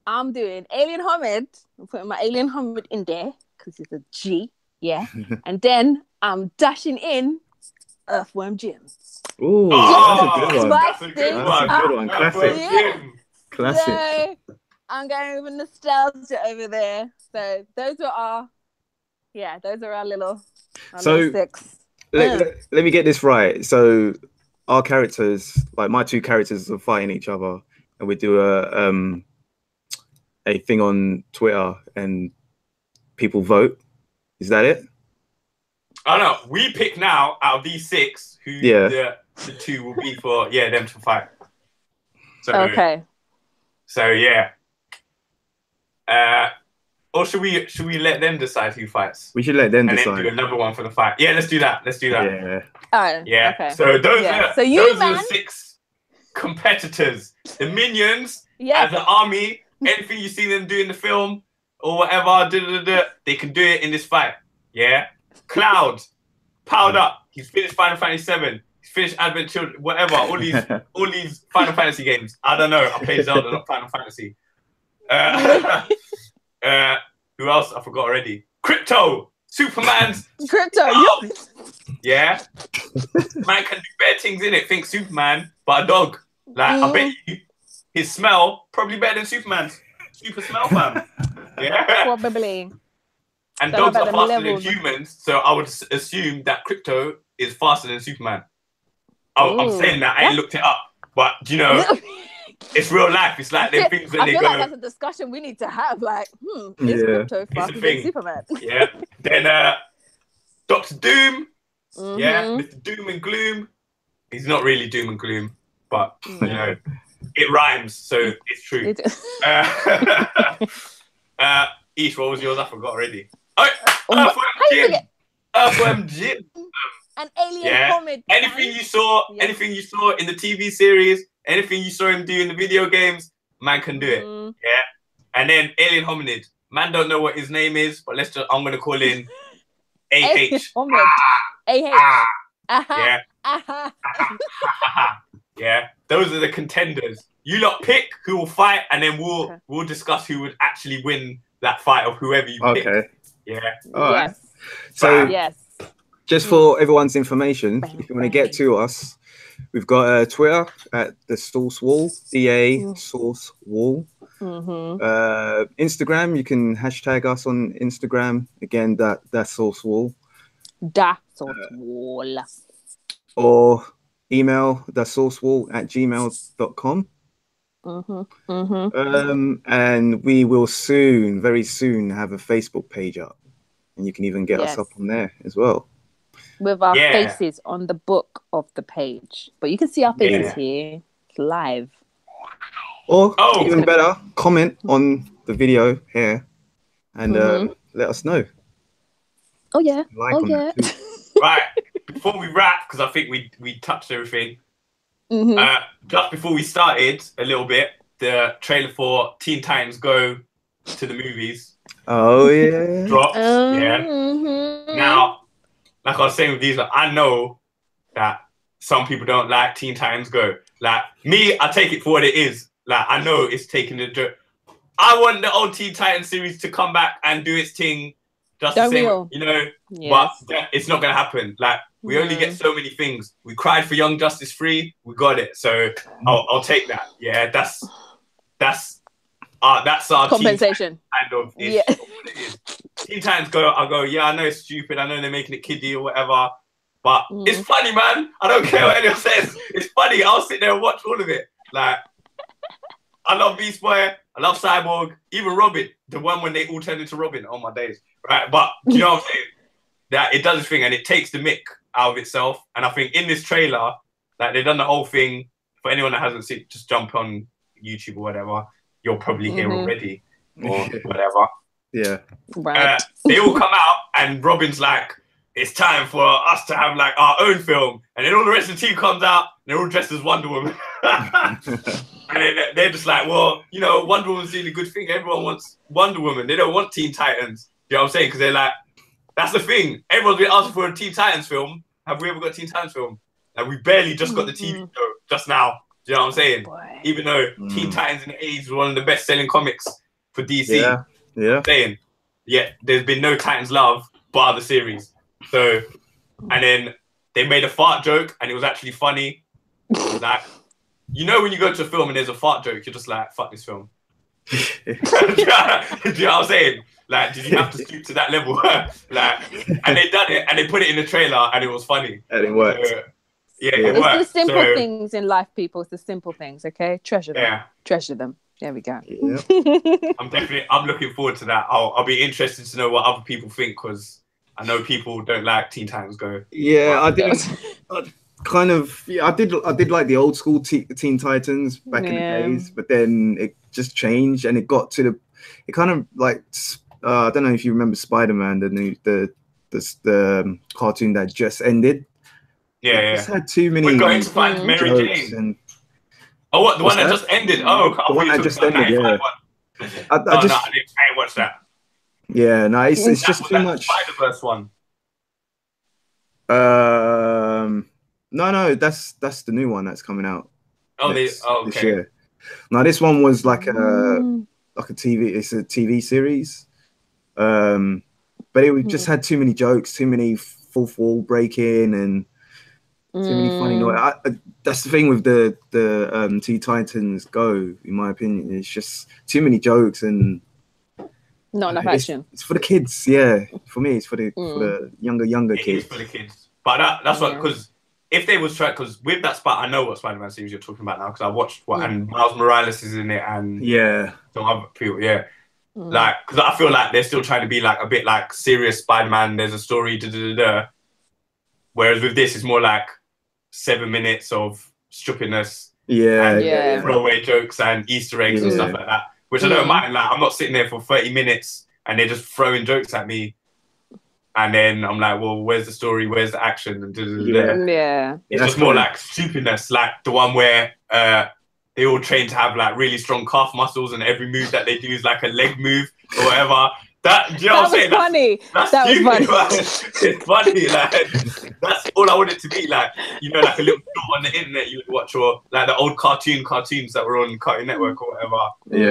I'm doing Alien Homid. I'm putting my Alien Homid in there because it's a G. Yeah. And then I'm dashing in Earthworm Jim. Ooh, that's a good one. That's a good one. Classic. Yeah. Classic. So, I'm going with nostalgia over there. So those are our little six. Let me get this right. So our characters, like my two characters, are fighting each other, and we do a thing on Twitter, and people vote. Is that it? Oh no, we pick now out of these six who the two will be for them to fight. So okay. So yeah. Or should we let them decide who fights? We should let them decide. And then do another one for the fight. Yeah, let's do that. Yeah. Oh, yeah. Okay. So those are the six competitors. The Minions as an army. Anything you see them do in the film or whatever, they can do it in this fight. Yeah. Cloud, powered up. He's finished Final Fantasy VII. He's finished Advent Children. Whatever. All these Final Fantasy games. I don't know. I play Zelda, not Final Fantasy. Who else? I forgot already. Crypto, Superman's Crypto. Yeah. Man can do better things in it. Think Superman, but a dog. Like I bet you, his smell probably better than Superman's. Super smell, fam. Yeah. Probably. And Don't dogs know are about faster them than levels. humans, so I would assume that Crypto is faster than Superman. I'm saying that, I ain't looked it up, but you know, it's real life. It's like them things when I they feel go. like that's a discussion we need to have. Like, is Crypto faster than Superman? Yeah. Then Doctor Doom. Yeah, Mr. Doom and Gloom. He's not really Doom and Gloom, but you know, it rhymes, so it's true. Ish, what was yours? I forgot already. Earthworm Jim. An alien comet. Anything you saw in the TV series, anything you saw him do in the video games, man can do it. Yeah. And then Alien Hominid. Man don't know what his name is, but I'm gonna call in AH. Yeah. Yeah. Those are the contenders. You lot pick who will fight, and then we'll discuss who would actually win that fight of whoever you pick. Okay. Yeah. All right. So just for everyone's information, if you want to get to us, we've got Twitter at dasourcewall, dasourcewall. Instagram, you can hashtag us on Instagram. Again, dasourcewall. Dasourcewall. Or email dasourcewall@gmail.com. And we will very soon have a Facebook page up, and you can even get us up on there as well, with our faces on the book of the page. But you can see our faces here. It's live. Or even better, comment on the video here and let us know. Oh yeah. Right, before we wrap, because I think we touched everything. Just before we started a little bit, the trailer for Teen Titans Go to the movies. Oh yeah. Dropped. Now, like I was saying with these, I know that some people don't like Teen Titans Go. Like me, I take it for what it is. Like I know it's taking the dirt. I want the old Teen Titans series to come back and do its thing. Just the same, you know, but it's not gonna happen. Like we only get so many things. We cried for Young Justice 3, we got it. So I'll take that. Yeah, that's our compensation. Kind of Teen Titans Go. I'll go. Yeah, I know it's stupid. I know they're making it kiddie or whatever, but it's funny, man. I don't care what anyone says. It's funny. I'll sit there and watch all of it. Like I love Beast Boy. I love Cyborg. Even Robin, the one when they all turned into Robin. Oh my days. Right, but you know what I'm saying? That it does its thing and it takes the mick out of itself. And I think in this trailer, like they've done the whole thing. For anyone that hasn't seen, just jump on YouTube or whatever. You're probably here already or whatever. Yeah. Right. They all come out and Robin's like, it's time for us to have like our own film. And then all the rest of the team comes out and they're all dressed as Wonder Woman. And then they're just like, well, you know, Wonder Woman's doing a good thing. Everyone wants Wonder Woman. They don't want Teen Titans. You know what I'm saying? Because they're like, that's the thing. Everyone's been asking for a Teen Titans film. Have we ever got a Teen Titans film? Like, we barely just got the TV show just now. Do you know what I'm saying? Boy. Even though Teen Titans in the 80s was one of the best-selling comics for DC. Yeah. I'm saying, there's been no Titans love bar the series. So, and then they made a fart joke, and it was actually funny. Like, you know when you go to a film and there's a fart joke, you're just like, fuck this film. Do you know what I'm saying? Like, did you have to stoop to that level? Like, and they done it, and they put it in the trailer, and it was funny. And it worked. It worked. It's the simple things in life, people. It's the simple things, okay? Treasure them. Yeah. Treasure them. There we go. Yep. I'm looking forward to that. I'll be interested to know what other people think, because I know people don't like Teen Titans Go. Yeah, I did. Kind of, I did like the old school Teen Titans back in the days, but then it just changed and it got to it kind of like I don't know if you remember Spider-Man, the cartoon that just ended. Yeah, just had too many. We're going to find Mary Jane. Oh, what, the one that just ended? Oh, the one that just ended. Yeah. I didn't watch that. Yeah, no, it's just too much. Spider-Verse one. No, that's the new one that's coming out. This year. No, this one was like a TV. It's a TV series, but it just had too many jokes, too many fourth wall breaking, and too many funny noise. That's the thing with the Teen Titans Go, in my opinion. It's just too many jokes and Not enough action. It's for the kids, yeah. For me, it's for the younger kids. It is for the kids, but that's what, because if they was trying, because with that spot, I know what Spider-Man series you're talking about now, because I watched and Miles Morales is in it, and some other people, like, because I feel like they're still trying to be like a bit like serious Spider-Man. There's a story, whereas with this, it's more like 7 minutes of stupidness, and throwaway jokes and Easter eggs and stuff like that, which I don't mind. Like, I'm not sitting there for 30 minutes and they're just throwing jokes at me. And then I'm like, well, where's the story? Where's the action? And it's just more like stupidness, like the one where they all train to have like really strong calf muscles, and every move that they do is like a leg move or whatever. That, you know what I'm saying? Funny. That's that stupid, was funny. It's funny. Like, that's all I want it to be. Like, you know, like a little short on the internet you would watch, or like the old cartoons that were on Cartoon Network or whatever.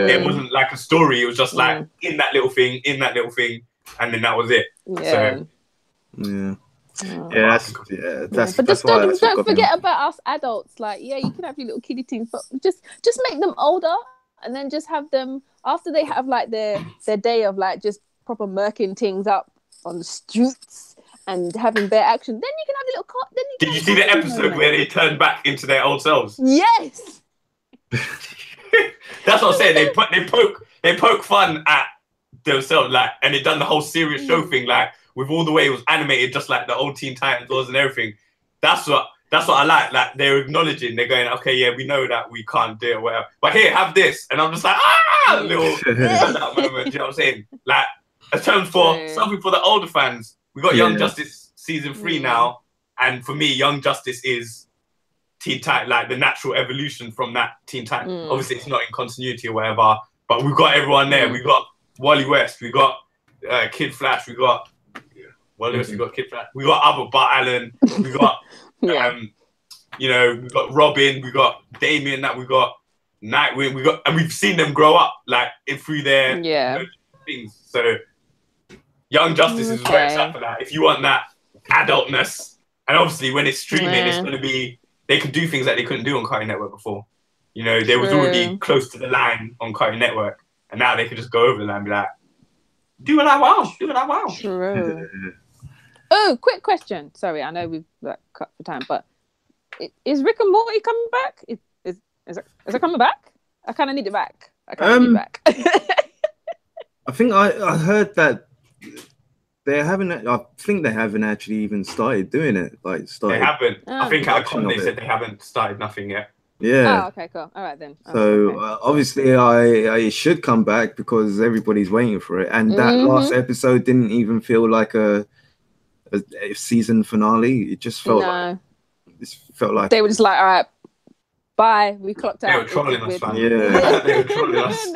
It wasn't like a story. It was just like in that little thing, and then that was it. So, but just don't forget about us adults. Like, you can have your little kiddie things, but just make them older, and then just have them after they have like their day of like just proper murking things up on the streets and having bare action. Then you can have a little car. Did you see the episode where they turned back into their old selves? Yes. That's what I'm saying. They poke fun at themselves, like, and they done the whole serious show thing, like, with all the way it was animated, just like the old Teen Titans was and everything. That's what I like. Like, they're acknowledging, they're going, okay, we know that we can't do it, whatever. But here, have this, and I'm just like, little that moment. You know what I'm saying? Like, in terms for something for the older fans, we got Young Justice season 3 now, and for me, Young Justice is Teen Titan, like the natural evolution from that Teen Titan. Obviously, it's not in continuity or whatever, but we've got everyone there. We got Wally West, we got Kid Flash, we got Wally West, we got Kid Flash, we got other Bart Allen, we got you know, we got Robin, we got Damian, that we got Nightwing, and we've seen them grow up like through their things. So Young Justice is very excited for that. If you want that adultness, and obviously when it's streaming, it's going to be, they can do things that they couldn't do on Cartoon Network before. You know, they was already close to the line on Cartoon Network, and now they could just go over the line and be like, do what I want. True. Oh, quick question. Sorry, I know we've cut for time, but is Rick and Morty coming back? Is it coming back? I kind of need it back. I think I heard that they haven't. I think they haven't actually even started doing it. They haven't. I think they said they haven't started nothing yet. Yeah. Oh, okay, cool. All right then. So obviously, I should come back because everybody's waiting for it. And that last episode didn't even feel like a season finale. It just felt like they were just like, all right, bye. We clocked out. They were trolling us, man. Yeah. They were trolling us.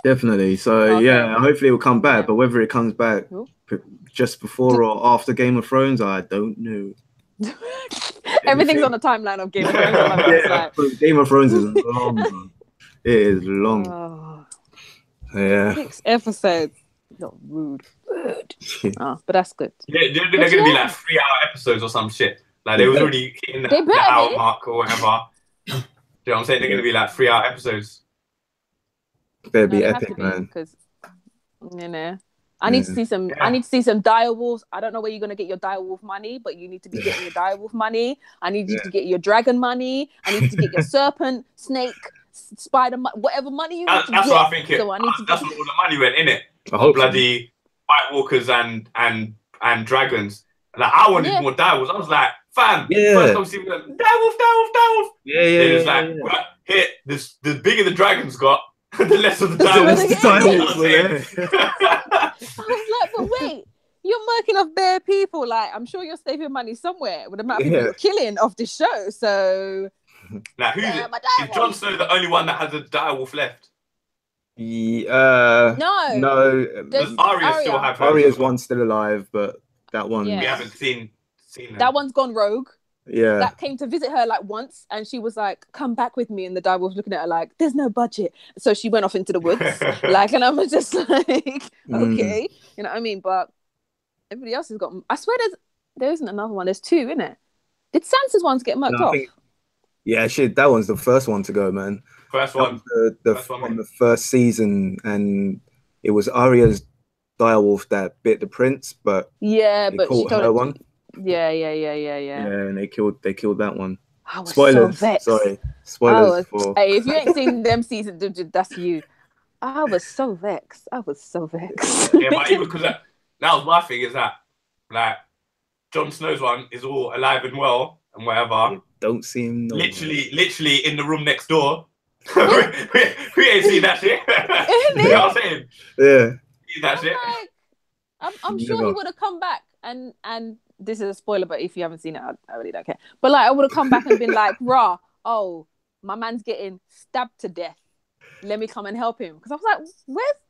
Definitely. So hopefully it will come back. But whether it comes back just before or after Game of Thrones, I don't know. Everything's on the timeline of Game of Thrones. Game of Thrones is long. Man. It is long. 6 episodes. Not rude. But that's good. They're going to be like 3-hour episodes or some shit. Like, they was already hitting the hour mark or whatever. Do you know what I'm saying? They're going to be like 3-hour episodes. They'd be epic, man. Because, you know, I need to see some. I need to see some direwolves. I don't know where you're gonna get your direwolf money, but you need to be getting your direwolf money. I need you to get your dragon money. I need to get your serpent, snake, spider, whatever money you need to get. That's what I think. That's where all the money went, innit? The whole bloody White Walkers and dragons. Like, I wanted more direwolves. I was like, fam, first time seeing them, direwolf. Yeah. It was like, well, here, the bigger the dragons got, the less of the direwolves. I was like, but wait, you're murking off bare people. Like, I'm sure you're saving money somewhere with the amount of people you're killing off this show. So, now who's it? Is Jon Snow the only one that has a direwolf left? No. Does Arya still have her? Arya's one still alive, but that one we haven't seen her. That one's gone rogue. Yeah. That came to visit her like once, and she was like, come back with me, and the direwolf was looking at her like, there's no budget, so she went off into the woods. Like, and I was just like, okay, you know what I mean? But everybody else has got, I swear there isn't another one. There's 2, isn't it? Did Sansa's ones get murked off? Shit, that one's the first one to go, man. First one. From the first season, and it was Arya's direwolf that bit the prince, but but they caught her one. Yeah. Yeah, and they killed that one. I was Spoilers. so vexed. Sorry, spoilers Hey, if you ain't seen them seasons, that's you. I was so vexed. Yeah, but even because that was my thing, is that like Jon Snow's one is all alive and well and whatever. You don't see him. No literally in the room next door. we ain't seen that shit. You know what I'm saying? Yeah. That shit. I'm sure he would have come back and this is a spoiler, but if you haven't seen it, I really don't care. But like, I would have come back and been like, "Rah, oh, my man's getting stabbed to death. Let me come and help him." Because I was like,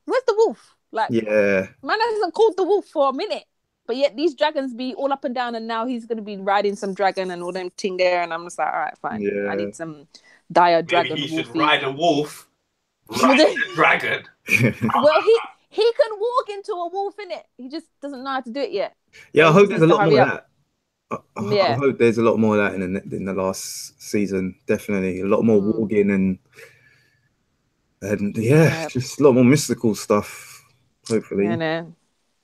"Where's the wolf?" Like, man hasn't called the wolf for a minute, but yet these dragons be all up and down, and now he's gonna be riding some dragon and all them ting there, and I'm just like, all right, fine. Yeah. I need some dire dragon. Maybe he should ride a wolf, ride a dragon. Well, he can walk into a wolf, innit? He just doesn't know how to do it yet. Yeah, I hope there's a lot more of that. I hope there's a lot more of that in the last season. Definitely a lot more walking and just a lot more mystical stuff. Hopefully. I know.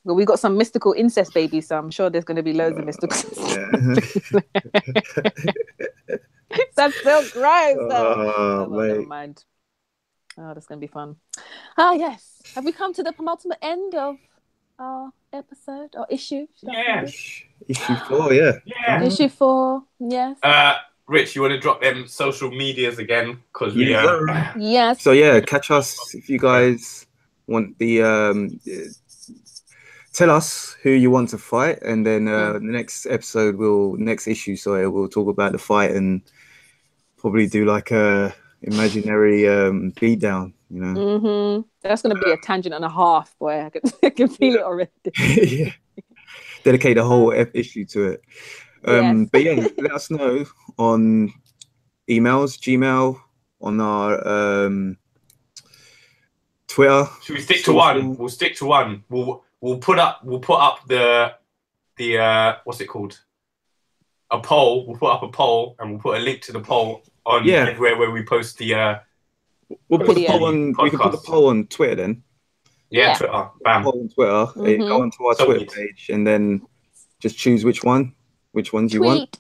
Well, we got some mystical incest babies, so I'm sure there's going to be loads of mystical. That's so gross. Never mind. Oh, that's going to be fun. Ah, yes. Have we come to the penultimate end of our episode or issue? Issue 4, yeah. Issue 4, yes. Rich, you want to drop them social medias again? Because yes. So yeah, catch us if you guys want the tell us who you want to fight, and then the next issue, we'll talk about the fight and probably do like a imaginary beatdown, you know. That's going to be a tangent and a half, boy. I can feel it already. Yeah. Dedicate a whole issue to it. But yeah, let us know on emails, Gmail, on our Twitter. Should we stick to one? We'll stick to one. We'll put up the what's it called? A poll. We'll put up a poll and we'll put a link to the poll on everywhere where we post the we'll put the poll on podcast. We can put the poll on Twitter then. Yeah. Twitter. Bam. Poll on Twitter. Go onto our Twitter page and then just choose which ones you want.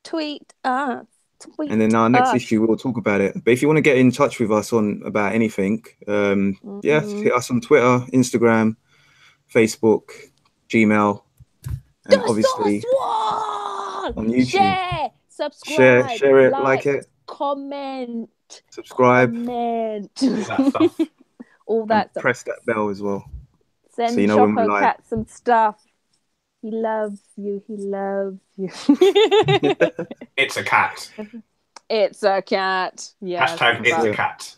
Tweet us. And then our next issue we'll talk about it. But if you want to get in touch with us about anything, hit us on Twitter, Instagram, Facebook, Gmail, and obviously on YouTube. Share, subscribe, share it, like it, comment, subscribe, all that stuff. Press that bell as well. Send so you know Choco Cat some stuff. He loves you. He loves you. It's a cat. It's a cat. Yeah. Hashtag it's a cat.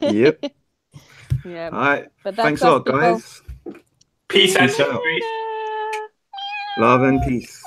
Yep. Yeah. All right. Thanks a lot, guys. Peace and love and peace.